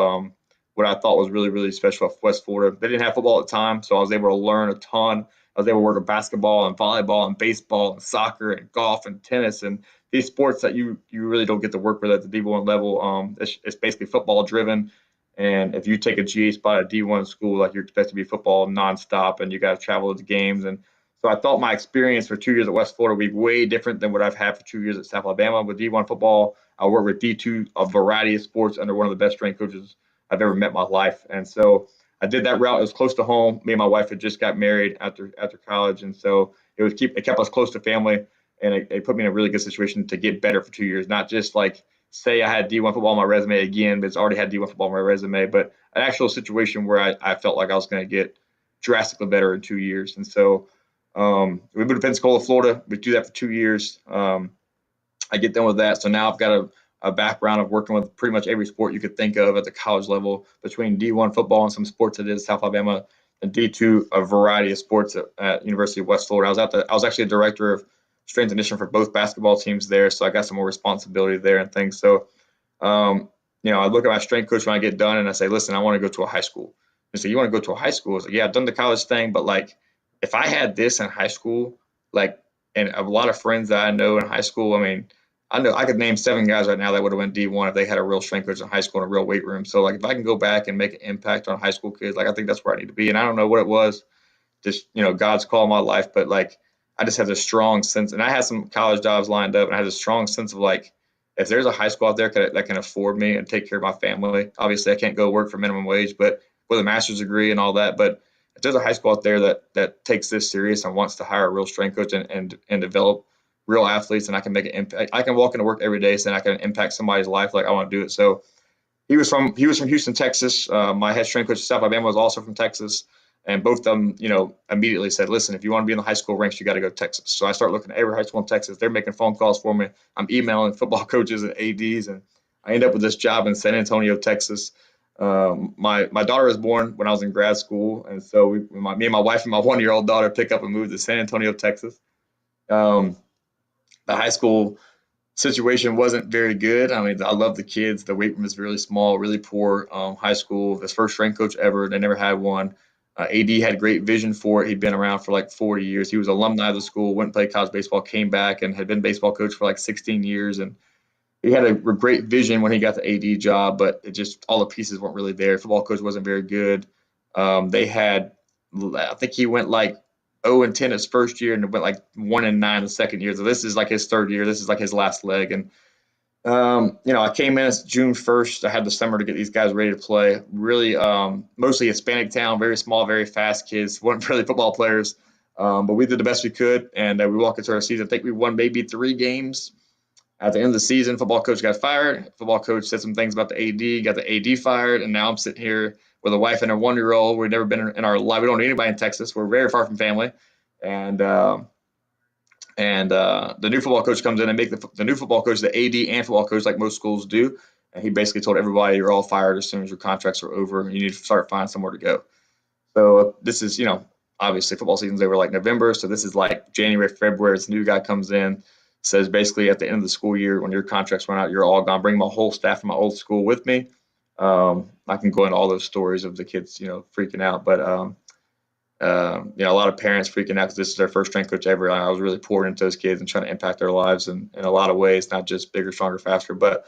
B: what I thought was really, really special at West Florida. They didn't have football at the time, so I was able to learn a ton. I was able to work with basketball and volleyball and baseball and soccer and golf and tennis and these sports that you really don't get to work with at the D1 level. It's basically football driven. And if you take a GA spot at D1 school, like you're expected to be football nonstop and you got to travel to games. And so I thought my experience for 2 years at West Florida would be way different than what I've had for 2 years at South Alabama. With D1 football, I work with D2, a variety of sports under one of the best strength coaches I've ever met in my life. And so I did that route. It was close to home. Me and my wife had just got married after college. And so it kept us close to family. And it put me in a really good situation to get better for 2 years, not just like say I had D1 football on my resume again, but it's already had D1 football on my resume, but an actual situation where I felt like I was going to get drastically better in 2 years. And so we moved to Pensacola, Florida. We do that for 2 years. I get done with that. So now I've got a background of working with pretty much every sport you could think of at the college level, between D1 football and some sports I did at South Alabama, and D2, a variety of sports at University of West Florida. I was actually a director of strength and conditioning for both basketball teams there, so I got some more responsibility there and things. So, I look at my strength coach when I get done, and I say, "Listen, I want to go to a high school." He said, "You want to go to a high school?" I was like, "Yeah, I've done the college thing, but like, if I had this in high school, like, and a lot of friends that I know in high school, I mean, I know I could name 7 guys right now that would have went D1 if they had a real strength coach in high school and a real weight room. So, like, if I can go back and make an impact on high school kids, like, I think that's where I need to be. And I don't know what it was, just God's call in my life, but like I just had a strong sense, and I had some college jobs lined up, and I had a strong sense of like, if there's a high school out there that can afford me and take care of my family, obviously I can't go work for minimum wage, but with a master's degree and all that, but if there's a high school out there that takes this serious and wants to hire a real strength coach and develop real athletes, and I can make an impact, I can walk into work every day saying I can impact somebody's life, like I want to do it. So he was from Houston, Texas. My head strength coach at South Alabama was also from Texas. And both of them, immediately said, listen, if you want to be in the high school ranks, you got to go to Texas. So I start looking at every high school in Texas. They're making phone calls for me. I'm emailing football coaches and ADs, and I end up with this job in San Antonio, Texas. My daughter was born when I was in grad school, and so me and my wife and my 1-year-old daughter pick up and move to San Antonio, Texas. Um, the high school situation wasn't very good. I mean, I love the kids. The weight room is really small, really poor. High school, his first strength coach ever. They never had one. AD had great vision for it. He'd been around for like 40 years. He was alumni of the school, went and played college baseball, came back, and had been baseball coach for like 16 years. And he had a great vision when he got the AD job, but it just all the pieces weren't really there. Football coach wasn't very good. They had, I think he went like 0-10 his first year and went like 1-9 the second year. So this is like his third year. This is like his last leg. And I came in as June 1st. I had the summer to get these guys ready to play. Really, mostly Hispanic town, very small, very fast kids. weren't really football players, but we did the best we could, and we walked into our season. I think we won maybe 3 games. At the end of the season, football coach got fired. Football coach said some things about the AD, got the AD fired, and now I'm sitting here with a wife and a 1-year-old. We've never been in our life. We don't know anybody in Texas. We're very far from family, and the new football coach comes in and make the new football coach the AD and football coach like most schools do. And he basically told everybody, you're all fired as soon as your contracts are over. You need to start finding somewhere to go. So this is, obviously football season's over like November. So this is like January, February. This new guy comes in, says basically at the end of the school year, when your contracts run out, you're all gone. Bring my whole staff from my old school with me. I can go into all those stories of the kids, freaking out. But a lot of parents freaking out because this is their first strength coach ever. I was really pouring into those kids and trying to impact their lives in a lot of ways, not just bigger, stronger, faster. But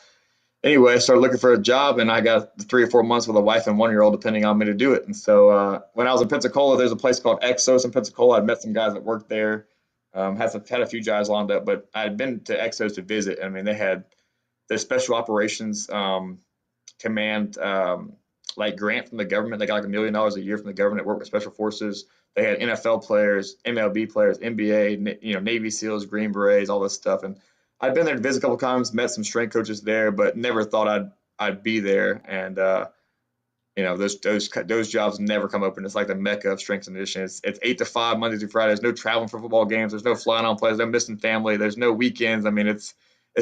B: anyway, I started looking for a job, and I got 3 or 4 months with a wife and 1-year-old, depending on me to do it. And so when I was in Pensacola, there's a place called Exos in Pensacola. I'd met some guys that worked there, had a few jobs lined up, but I had been to Exos to visit. I mean, they had their special operations command like grant from the government. They got like $1 million a year from the government. Worked with special forces. They had NFL players, MLB players, NBA, Navy SEALs, Green Berets, all this stuff. And I'd been there to visit a couple times, met some strength coaches there, but never thought I'd be there. And those jobs never come open. It's like the mecca of strength and conditioning. It's 8 to 5 Monday through Friday. There's no traveling for football games. There's no flying on plays. No missing family. There's no weekends. I mean, it's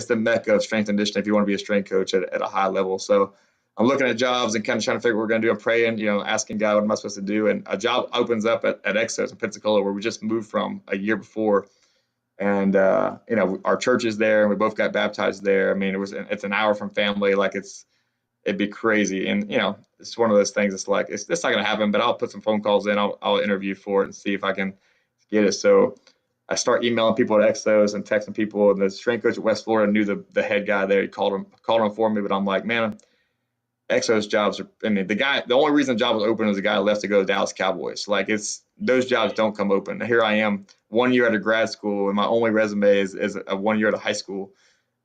B: the mecca of strength and conditioning if you want to be a strength coach at a high level. So I'm looking at jobs and kind of trying to figure what we're going to do. I'm praying, asking God, what am I supposed to do? And a job opens up at Exos in Pensacola, where we just moved from a year before. And, our church is there, and we both got baptized there. I mean, it's an hour from family. Like it'd be crazy. And, it's one of those things. It's like, it's not going to happen, but I'll put some phone calls in. I'll interview for it and see if I can get it. So I start emailing people at Exos and texting people. And the strength coach at West Florida knew the head guy there. He called him for me, but I'm like, man, Exos jobs are. I mean, the only reason the job was open is the guy left to go to Dallas Cowboys. Like those jobs don't come open. Here I am, 1 year out of grad school, and my only resume is a 1 year out of high school.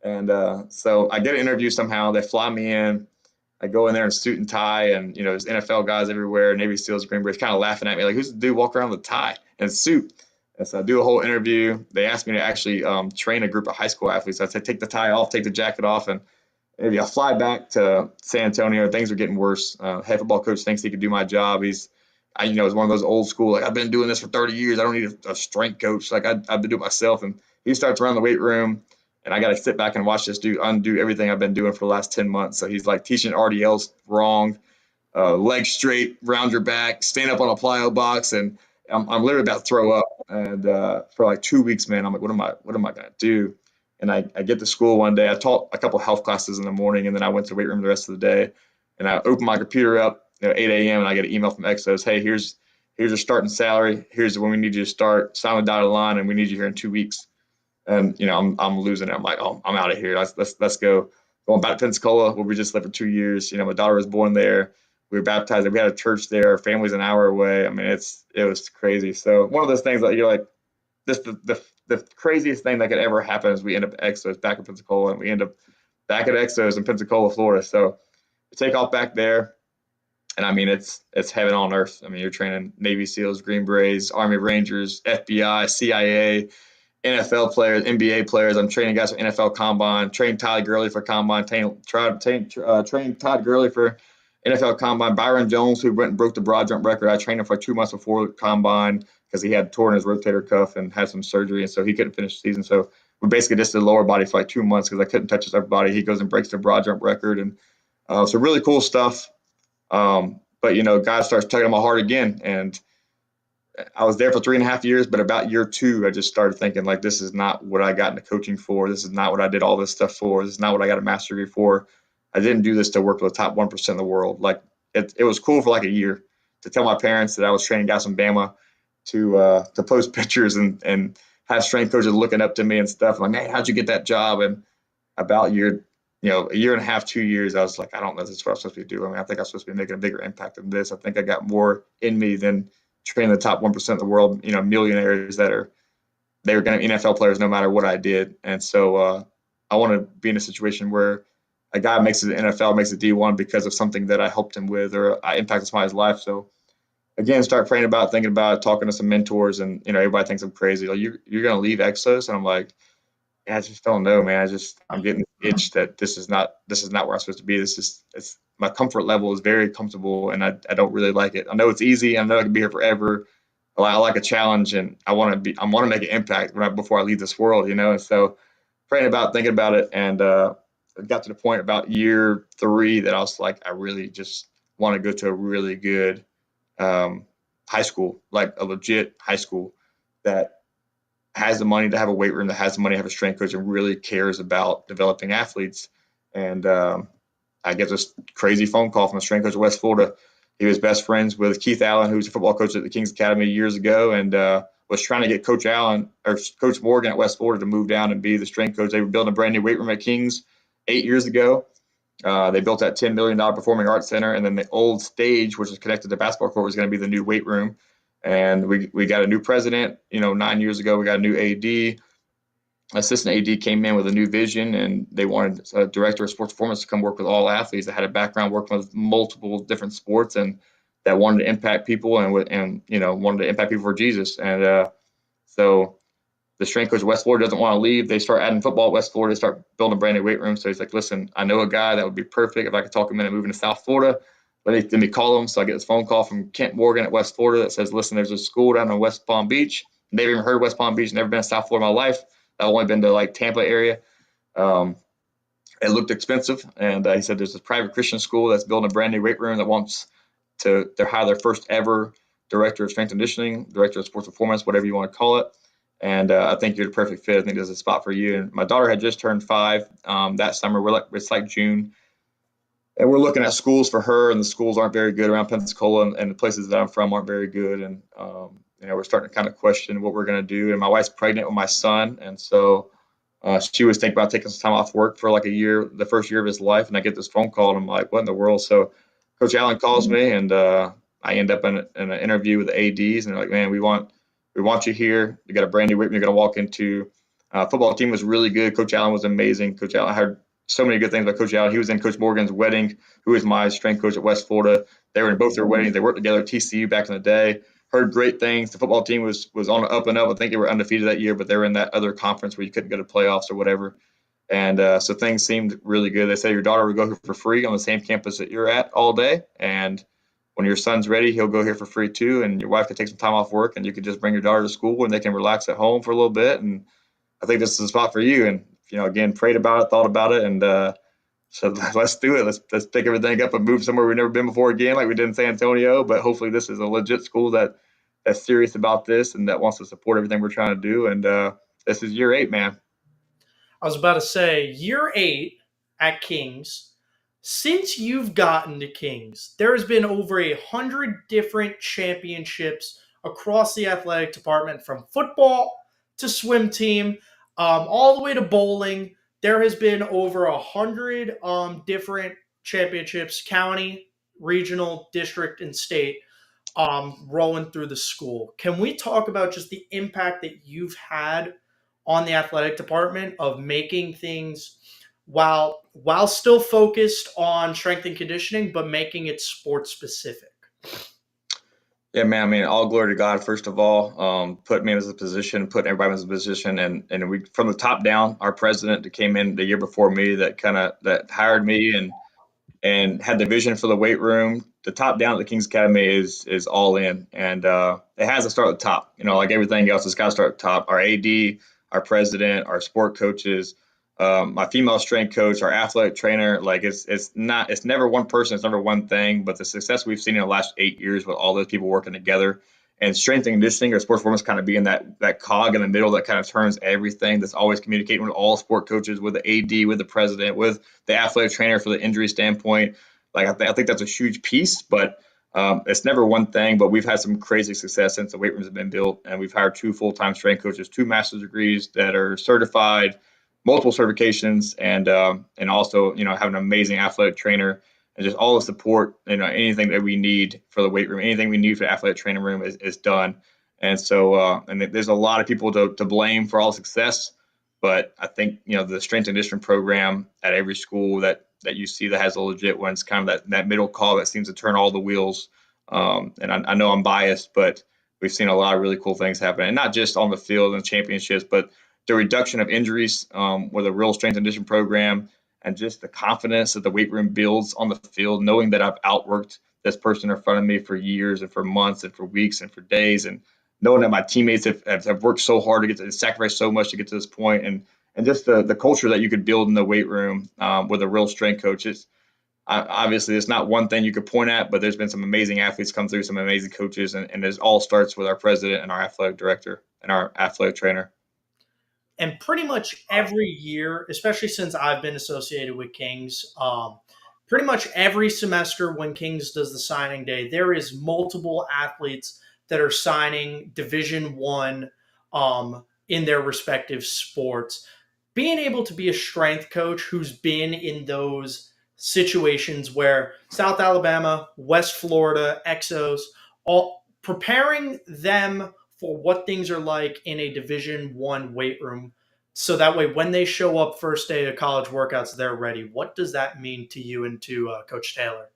B: And so I get an interview somehow. They fly me in. I go in there in suit and tie, and there's NFL guys everywhere, Navy SEALs, Green Berets, kind of laughing at me, like, who's the dude walking around with a tie and suit? And so I do a whole interview. They asked me to actually train a group of high school athletes. I said, take the tie off, take the jacket off, and maybe I fly back to San Antonio. Things are getting worse. Head football coach thinks he could do my job. He's one of those old school, like, I've been doing this for 30 years. I don't need a strength coach. Like, I've been doing it myself. And he starts around the weight room, and I got to sit back and watch this dude undo everything I've been doing for the last 10 months. So he's like teaching RDLs wrong, leg straight, round your back, stand up on a plyo box. And I'm literally about to throw up. And for like 2 weeks, man, I'm like, what am I going to do? And I get to school one day. I taught a couple health classes in the morning, and then I went to the weight room the rest of the day. And I opened my computer up, 8 a.m., and I get an email from Exos. Hey, here's your starting salary. Here's when we need you to start. Sign the dotted line, and we need you here in 2 weeks. And I'm losing it. I'm like, oh, I'm out of here. Let's go. Going back to Pensacola, where we just lived for 2 years. My daughter was born there. We were baptized. We had a church there. Our family's an hour away. I mean, it was crazy. So one of those things that you're like, this the craziest thing that could ever happen is we end up at Exos back in Pensacola, and we end up back at Exos in Pensacola, Florida. So we take off back there, and I mean it's heaven on earth. I mean, you're training Navy SEALs, Green Berets, Army Rangers, FBI, CIA, NFL players, NBA players. I'm training guys for NFL Combine. Trained Todd Gurley for Combine. Trained Todd Gurley for NFL Combine. Byron Jones, who went and broke the broad jump record, I trained him for 2 months before the Combine because he had torn his rotator cuff and had some surgery, and so he couldn't finish the season. So we basically just did lower body for like 2 months because I couldn't touch his upper body. He goes and breaks the broad jump record, and so really cool stuff. But God starts tugging at my heart again, and I was there for 3.5 years, but about year two, I just started thinking like, this is not what I got into coaching for. This is not what I did all this stuff for. This is not what I got a master's degree for. I didn't do this to work with the top 1% of the world. Like it was cool for like a year to tell my parents that I was training guys from Bama to post pictures and have strength coaches looking up to me and stuff. Like, man, how'd you get that job? And about a year and a half, 2 years, I was like, I don't know if this is what I'm supposed to be doing. I mean, I think I'm supposed to be making a bigger impact than this. I think I got more in me than training the top 1% of the world, millionaires they're going to be NFL players no matter what I did. And so I want to be in a situation where a guy makes it to the NFL, makes it D1 because of something that I helped him with or I impacted somebody's life. So again, start praying about it, thinking about it, talking to some mentors, and everybody thinks I'm crazy. Like you're going to leave Exos, and I'm like, yeah, I just don't know, man. I'm getting this itch that this is not where I'm supposed to be. It's my comfort level is very comfortable, and I don't really like it. I know it's easy. I know I can be here forever. I like a challenge, and I want to make an impact before I leave this world, And so praying about, thinking about it, and it got to the point about year three that I was like, I really just want to go to a really good um, high school, like a legit high school that has the money to have a weight room, that has the money to have a strength coach, and really cares about developing athletes. And I get this crazy phone call from a strength coach at West Florida. He was best friends with Keith Allen, who was a football coach at the Kings Academy years ago, and was trying to get Coach Allen or Coach Morgan at West Florida to move down and be the strength coach. They were building a brand new weight room at Kings 8 years ago. They built that $10 million Performing Arts Center, and then the old stage, which is connected to the basketball court, was going to be the new weight room. And we got a new president, 9 years ago. We got a new AD. Assistant AD came in with a new vision, and they wanted a director of sports performance to come work with all athletes that had a background working with multiple different sports and that wanted to impact people and wanted to impact people for Jesus. And so the strength coach at West Florida doesn't want to leave. They start adding football at West Florida. They start building a brand new weight room. So he's like, listen, I know a guy that would be perfect if I could talk him into moving to South Florida. Let me call him. So I get this phone call from Kent Morgan at West Florida that says, listen, there's a school down in West Palm Beach. Never even heard of West Palm Beach. Never been to South Florida in my life. I've only been to like Tampa area. Um, it looked expensive. And he said, there's this private Christian school that's building a brand new weight room that wants to hire their first ever director of strength and conditioning, director of sports performance, whatever you want to call it. And I think you're the perfect fit. I think there's a spot for you. And my daughter had just turned 5 that summer. It's like June, and we're looking at schools for her, and the schools aren't very good around Pensacola, and the places that I'm from aren't very good. And we're starting to kind of question what we're going to do. And my wife's pregnant with my son, and so she was thinking about taking some time off work for like a year, the first year of his life. And I get this phone call, and I'm like, what in the world? So Coach Allen calls me, and I end up in an interview with the ADs, and they're like, man, we want you here. You got a brand new weight room you're going to walk into. Football team was really good. Coach Allen was amazing. Coach Allen, I heard so many good things about Coach Allen. He was in Coach Morgan's wedding, who is my strength coach at West Florida. They were in both their weddings. They worked together at TCU back in the day. Heard great things. The football team was on the up and up. I think they were undefeated that year, but they were in that other conference where you couldn't go to playoffs or whatever. And so things seemed really good. They said your daughter would go here for free on the same campus that you're at all day. And when your son's ready, he'll go here for free too. And your wife could take some time off work, and you could just bring your daughter to school, and they can relax at home for a little bit. And I think this is a spot for you. And again, prayed about it, thought about it, and so let's do it. Let's pick everything up and move somewhere we've never been before again, like we did in San Antonio. But hopefully, this is a legit school that's serious about this and that wants to support everything we're trying to do. And this is year 8, man.
A: I was about to say, year 8 at Kings. Since you've gotten to Kings, there has been over 100 different championships across the athletic department, from football to swim team, all the way to bowling. There has been over 100 different championships, county, regional, district, and state, rolling through the school. Can we talk about just the impact that you've had on the athletic department of making things, while still focused on strength and conditioning, but making it sports specific?
B: Yeah, man. I mean, all glory to God, first of all. Put me in a position, put everybody in a position, and we from the top down. Our president that came in the year before me, that hired me, and and had the vision for the weight room. The top down at the Kings Academy is all in, and it has to start at the top. Like everything else, it's got to start at the top. Our AD, our president, our sport coaches, my female strength coach, our athletic trainer. Like it's never one person, it's never one thing. But the success we've seen in the last 8 years with all those people working together, and strength and conditioning or sports performance kind of being that cog in the middle that kind of turns everything. That's always communicating with all sport coaches, with the AD, with the president, with the athletic trainer for the injury standpoint. Like I think that's a huge piece, but it's never one thing. But we've had some crazy success since the weight rooms have been built, and we've hired 2 full-time strength coaches, 2 master's degrees that are certified, multiple certifications, and also have an amazing athletic trainer and just all the support. Anything that we need for the weight room, anything we need for the athletic training room is done. And so, and there's a lot of people to blame for all success, but I think the strength and conditioning program at every school that you see that has a legit one, it's kind of that middle call that seems to turn all the wheels. And I know I'm biased, but we've seen a lot of really cool things happen, and not just on the field and championships, but the reduction of injuries with a real strength and conditioning program, and just the confidence that the weight room builds on the field, knowing that I've outworked this person in front of me for years and for months and for weeks and for days, and knowing that my teammates have worked so hard to get to sacrifice so much to get to this point, and just the culture that you could build in the weight room with a real strength coach. Obviously, it's not one thing you could point at, but there's been some amazing athletes come through, some amazing coaches, and it all starts with our president and our athletic director and our athletic trainer.
A: And pretty much every year, especially since I've been associated with Kings, pretty much every semester when Kings does the signing day, there is multiple athletes that are signing Division 1 in their respective sports. Being able to be a strength coach who's been in those situations where South Alabama, West Florida, Exos, all preparing them for what things are like in a Division 1 weight room, so that way when they show up first day of college workouts, they're ready. What does that mean to you and to Coach Taylor?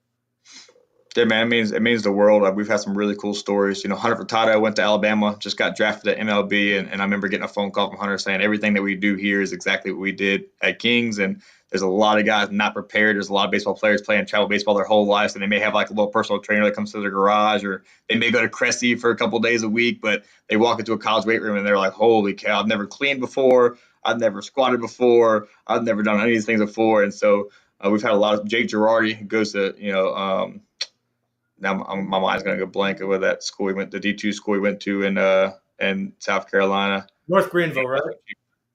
B: Yeah, man, it means the world. We've had some really cool stories. Hunter Furtado went to Alabama, just got drafted at MLB, and I remember getting a phone call from Hunter saying everything that we do here is exactly what we did at Kings. And there's a lot of guys not prepared. There's a lot of baseball players playing travel baseball their whole lives, and they may have like a little personal trainer that comes to their garage, or they may go to Cressy for a couple days a week, but they walk into a college weight room and they're like, "Holy cow! I've never cleaned before. I've never squatted before. I've never done any of these things before." And so we've had a lot of Jake Girardi, who goes to now my mind's gonna go blank over that school he went, the D2 school he went to in South Carolina.
A: North Greenville, right?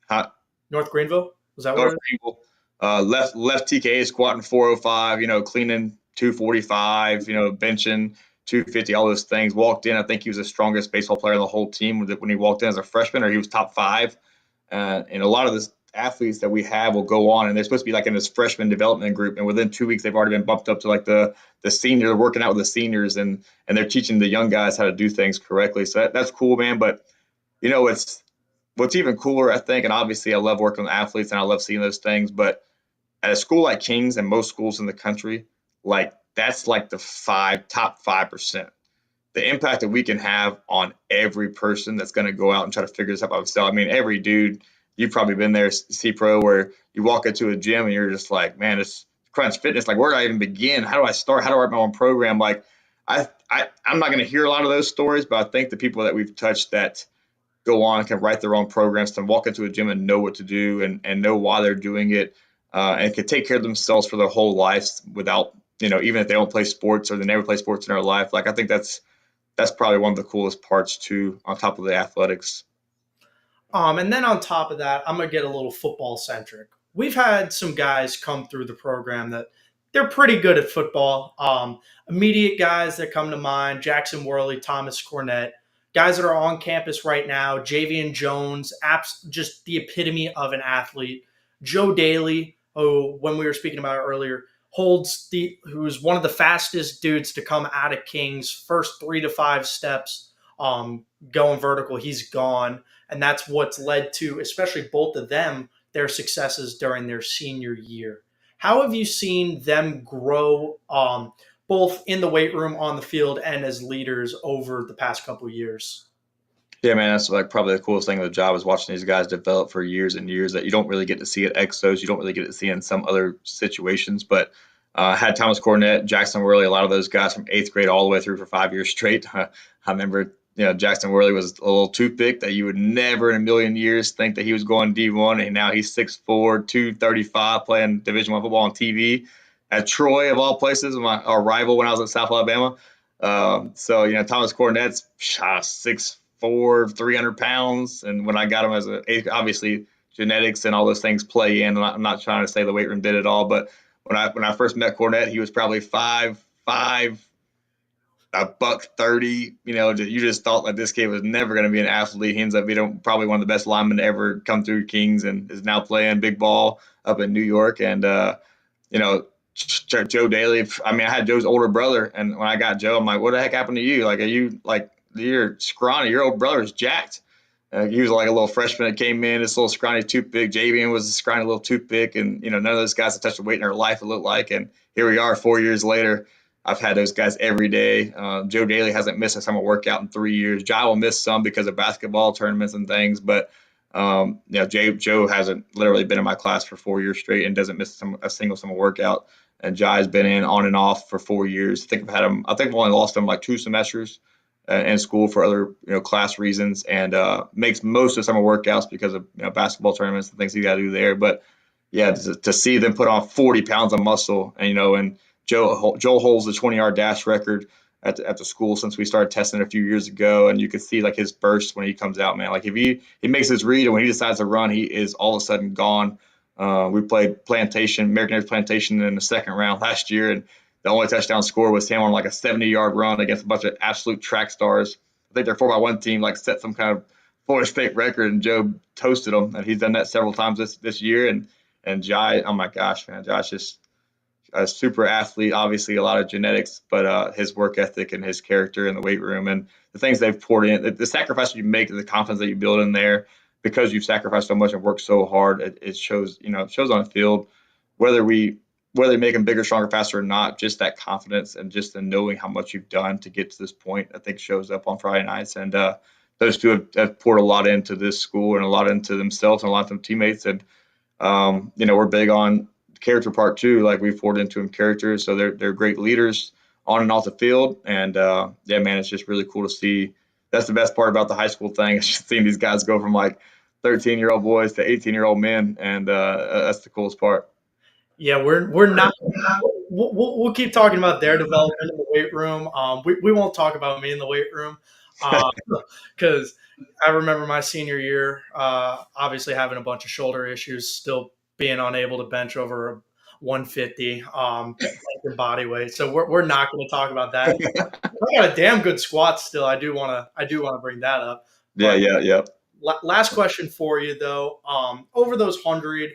B: Hot
A: North Greenville? Was that where
B: North
A: it is?
B: Greenville. Left TK squatting 405, cleaning 245, benching 250, all those things. Walked in, I think he was the strongest baseball player on the whole team when he walked in as a freshman, or he was top five. And a lot of this athletes that we have will go on, and they're supposed to be like in this freshman development group, and within 2 weeks they've already been bumped up to like the senior. They're working out with the seniors, and they're teaching the young guys how to do things correctly. So that's cool, man. But it's what's even cooler, I think, and obviously I love working with athletes and I love seeing those things. But at a school like Kings and most schools in the country, like that's like the top 5%. The impact that we can have on every person that's going to go out and try to figure this out by themselves. I mean, every dude, you've probably been there, C-Pro, where you walk into a gym and you're just like, man, it's Crunch Fitness. Like, where do I even begin? How do I start? How do I write my own program? Like, I'm not going to hear a lot of those stories, but I think the people that we've touched that go on can write their own programs, can walk into a gym and know what to do, and know why they're doing it, and can take care of themselves for their whole lives without, even if they don't play sports or they never play sports in their life. Like, I think that's probably one of the coolest parts too, on top of the athletics.
A: And then on top of that, I'm going to get a little football centric. We've had some guys come through the program that they're pretty good at football. Immediate guys that come to mind: Jackson Worley, Thomas Cornett, guys that are on campus right now. Javian Jones, just the epitome of an athlete. Joe Daly, who, when we were speaking about it earlier, who's one of the fastest dudes to come out of Kings. First 3 to 5 steps going vertical, he's gone. And that's what's led to, especially both of them, their successes during their senior year. How have you seen them grow, both in the weight room, on the field, and as leaders over the past couple of years?
B: Yeah, man, that's like probably the coolest thing of the job is watching these guys develop for years and years that you don't really get to see at Exos. You don't really get to see in some other situations. But Had Thomas Cornett, Jackson Worley, a lot of those guys from eighth grade all the way through for 5 years straight. I remember, Jackson Worley was a little toothpick that you would never in a million years think that he was going D1, and now he's 6'4", 235, playing Division I football on TV at Troy of all places, our rival when I was at South Alabama. Thomas Cornett's 6'4", 300 pounds, and when I got him obviously genetics and all those things play in. I'm not trying to say the weight room did it all, but when I first met Cornett, he was probably 5'5", a buck 30. You just thought that this kid was never going to be an athlete. He ends up being probably one of the best linemen to ever come through Kings, and is now playing big ball up in New York. And you know, Joe Daly. I mean, I had Joe's older brother, and when I got Joe, I'm like, "What the heck happened to you? Like, are you like you're scrawny? Your old brother's jacked." He was like a little freshman that came in, this little scrawny toothpick. Javian was a scrawny little toothpick, and none of those guys have touched a weight in their life. It looked like, and here we are, 4 years later. I've had those guys every day. Joe Daly hasn't missed a summer workout in 3 years. Jai will miss some because of basketball tournaments and things, but Joe hasn't literally been in my class for 4 years straight and doesn't miss a single summer workout. And Jai's been in on and off for 4 years. I think I've only lost him like 2 semesters in school for other class reasons, and makes most of summer workouts because of basketball tournaments and things you got to do there. But yeah, to see them put on 40 pounds of muscle, and Joel holds the 20-yard dash record at the school since we started testing it a few years ago, and you could see like his burst when he comes out, man. Like if he makes his read and when he decides to run, he is all of a sudden gone. We played American Air's Plantation in the second round last year, and the only touchdown score was him on like a 70-yard run against a bunch of absolute track stars. I think their 4x1 team like set some kind of Florida State record, and Joe toasted them, and he's done that several times this year. And Jai, oh my gosh, man, Josh just a super athlete, obviously a lot of genetics, but his work ethic and his character in the weight room and the things they've poured in, the sacrifice you make, the confidence that you build in there because you've sacrificed so much and worked so hard, it shows, it shows on the field, whether whether you make them bigger, stronger, faster or not, just that confidence and just the knowing how much you've done to get to this point, I think shows up on Friday nights. And those two have poured a lot into this school and a lot into themselves and a lot of them teammates. And we're big on character part too. Like we've poured into them characters, so they're great leaders on and off the field. And yeah, man, it's just really cool to see. That's the best part about the high school thing. It's just seeing these guys go from like 13-year-old boys to 18-year-old men, and that's the coolest part.
A: Yeah, we're not. We'll keep talking about their development in the weight room. We won't talk about me in the weight room because I remember my senior year, obviously having a bunch of shoulder issues, still being unable to bench over 150 body weight. So we're not going to talk about that. I got a damn good squat still. I do want to bring that up.
B: Yeah,
A: But
B: yeah, yeah.
A: last question for you though. Over those 100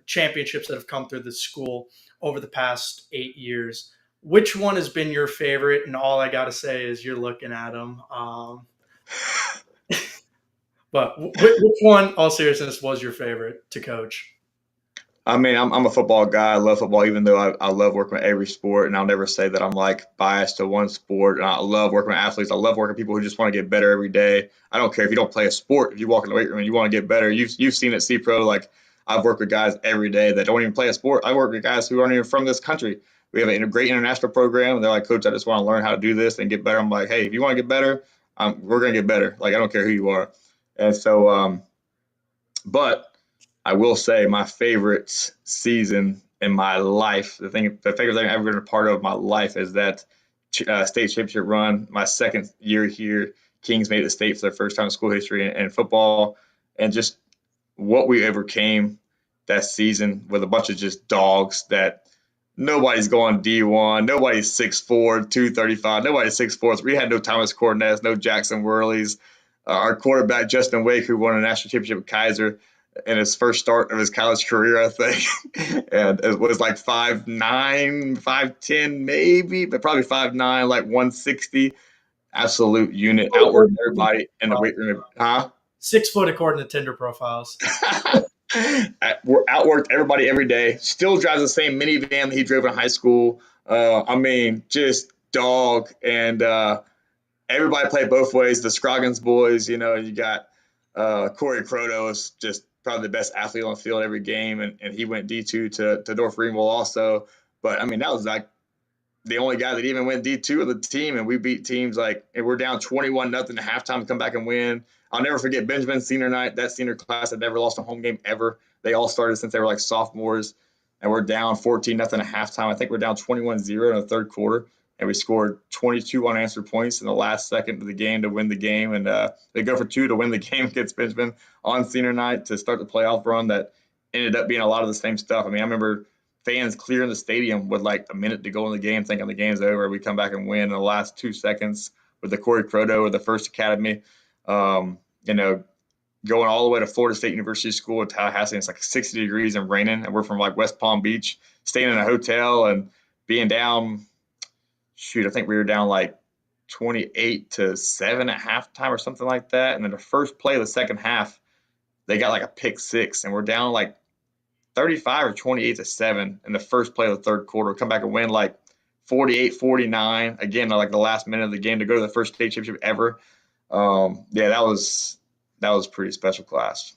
A: championships that have come through the school over the past 8 years, which one has been your favorite? And all I got to say is you're looking at them. But which one, all seriousness, was your favorite to coach?
B: I mean, I'm a football guy. I love football, even though I love working with every sport. And I'll never say that I'm like biased to one sport. And I love working with athletes. I love working with people who just want to get better every day. I don't care if you don't play a sport. If you walk in the weight room and you want to get better, you've seen it, C Pro. Like I've worked with guys every day that don't even play a sport. I work with guys who aren't even from this country. We have a great international program, and they're like, Coach, I just want to learn how to do this and get better. I'm like, hey, if you want to get better, we're gonna get better. Like I don't care who you are. And so, but I will say my favorite season in my life, the favorite thing I've ever been a part of my life is that state championship run. My second year here, Kings made it to state for their first time in school history and football, and just what we overcame that season with a bunch of just dogs that nobody's going D1, nobody's 6'4", 235, nobody's 6'4". We had no Thomas Cornett, no Jackson Worleys. Our quarterback, Justin Wake, who won a national championship with Kaiser in his first start of his college career, I think. And it was like 5'9", 5'10", maybe, but probably 5'9", like 160. Absolute unit. Outworked everybody in the weight room. Huh?
A: 6 foot according to Tinder profiles.
B: Outworked everybody every day. Still drives the same minivan that he drove in high school. I mean, just dog. And everybody played both ways. The Scroggins boys, you got Corey Croto is just probably the best athlete on the field every game, and he went D2 to North Greenville also. But I mean, that was like the only guy that even went D2 of the team, and we beat teams like, and we're down 21-0 at halftime to come back and win. I'll never forget Benjamin's senior night. That senior class had never lost a home game ever. They all started since they were like sophomores, and we're down 14-0 at halftime. I think we're down 21-0 in the third quarter, and we scored 22 unanswered points in the last second of the game to win the game. And they go for two to win the game against Benjamin on senior night to start the playoff run that ended up being a lot of the same stuff. I mean, I remember fans clearing the stadium with like a minute to go in the game, thinking the game's over. We come back and win in the last 2 seconds with the Corey Croto of the First Academy. You know, going all the way to Florida State University School in Tallahassee. It's like 60 degrees and raining, and we're from like West Palm Beach, staying in a hotel and being down. Shoot, I think we were down like 28-7 at halftime or something like that. And then the first play of the second half, they got like a pick six, and we're down like 35 or 28-7 in the first play of the third quarter. Come back and win like 48-49. Again, like the last minute of the game to go to the first state championship ever. Yeah, that was pretty special class.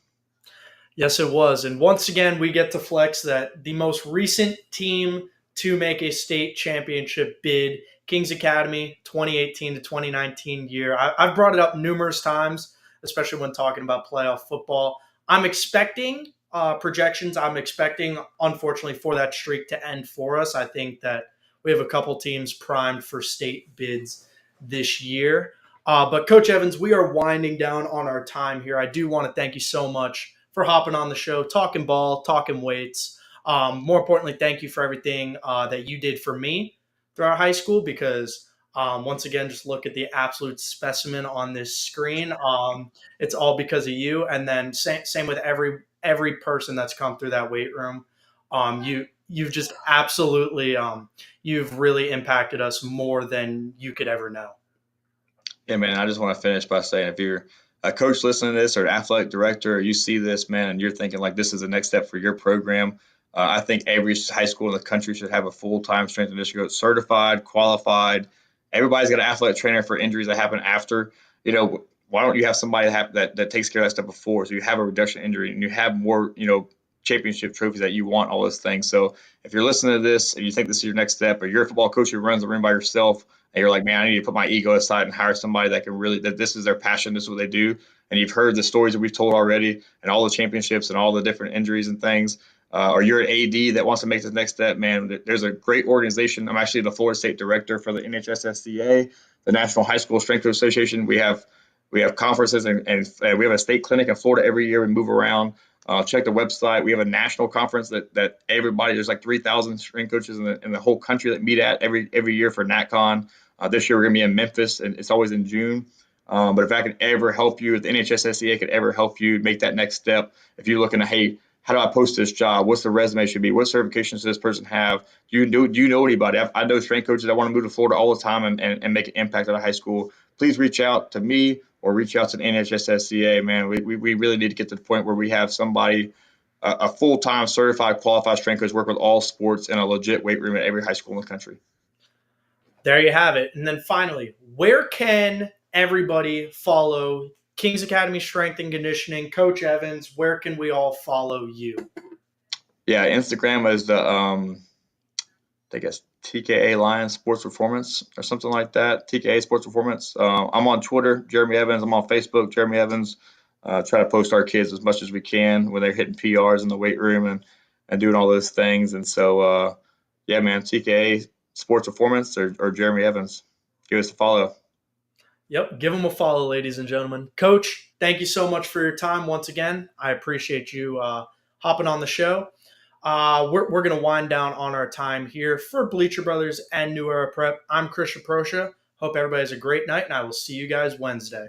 A: Yes, it was. And once again, we get to flex that the most recent team to make a state championship bid, Kings Academy, 2018 to 2019 year. I've brought it up numerous times, especially when talking about playoff football. I'm expecting projections. I'm expecting, unfortunately, for that streak to end for us. I think that we have a couple teams primed for state bids this year. But Coach Evans, we are winding down on our time here. I do want to thank you so much for hopping on the show, talking ball, talking weights. More importantly, thank you for everything that you did for me throughout high school because once again, just look at the absolute specimen on this screen. It's all because of you. And then same with every person that's come through that weight room. You've just absolutely you've really impacted us more than you could ever know.
B: Yeah, man, I just want to finish by saying if you're a coach listening to this or an athletic director, or you see this, man, and you're thinking like this is the next step for your program, I think every high school in the country should have a full-time strength and conditioning coach, certified, qualified. Everybody's got an athletic trainer for injuries that happen after. Why don't you have somebody that takes care of that stuff before, so you have a reduction injury and you have more, championship trophies that you want, all those things. So if you're listening to this and you think this is your next step, or you're a football coach who runs the room by yourself, and you're like, man, I need to put my ego aside and hire somebody that can really, that this is their passion, this is what they do. And you've heard the stories that we've told already and all the championships and all the different injuries and things. Or you're an AD that wants to make the next step, man, there's a great organization. I'm actually the Florida State director for the NHSSCA, the National High School Strength Association. We have conferences and we have a state clinic in Florida every year. We move around. Check the website. We have a national conference that everybody, there's like 3,000 strength coaches in the whole country that meet at every year for NatCon. This year we're going to be in Memphis, and it's always in June. But if I can ever help you, if the NHSSCA could ever help you make that next step, if you're looking at, hey, how do I post this job? What's the resume should be? What certifications does this person have? Do you know anybody? I know strength coaches that want to move to Florida all the time and make an impact at a high school. Please reach out to me or reach out to the NHSSCA, man. We really need to get to the point where we have somebody, a full-time certified qualified strength coach, work with all sports in a legit weight room at every high school in the country.
A: There you have it. And then finally, where can everybody follow Kings Academy Strength and Conditioning? Coach Evans, where can we all follow you?
B: Yeah, Instagram is the I guess TKA Lions Sports Performance or something like that. TKA Sports Performance. I'm on Twitter, Jeremy Evans. I'm on Facebook, Jeremy Evans. Try to post our kids as much as we can when they're hitting PRs in the weight room and doing all those things. And so, yeah, man, TKA Sports Performance or Jeremy Evans. Give us a follow.
A: Yep, give them a follow, ladies and gentlemen. Coach, thank you so much for your time once again. I appreciate you hopping on the show. We're going to wind down on our time here for Bleacher Brothers and New Era Prep. I'm Christian Proscia. Hope everybody has a great night, and I will see you guys Wednesday.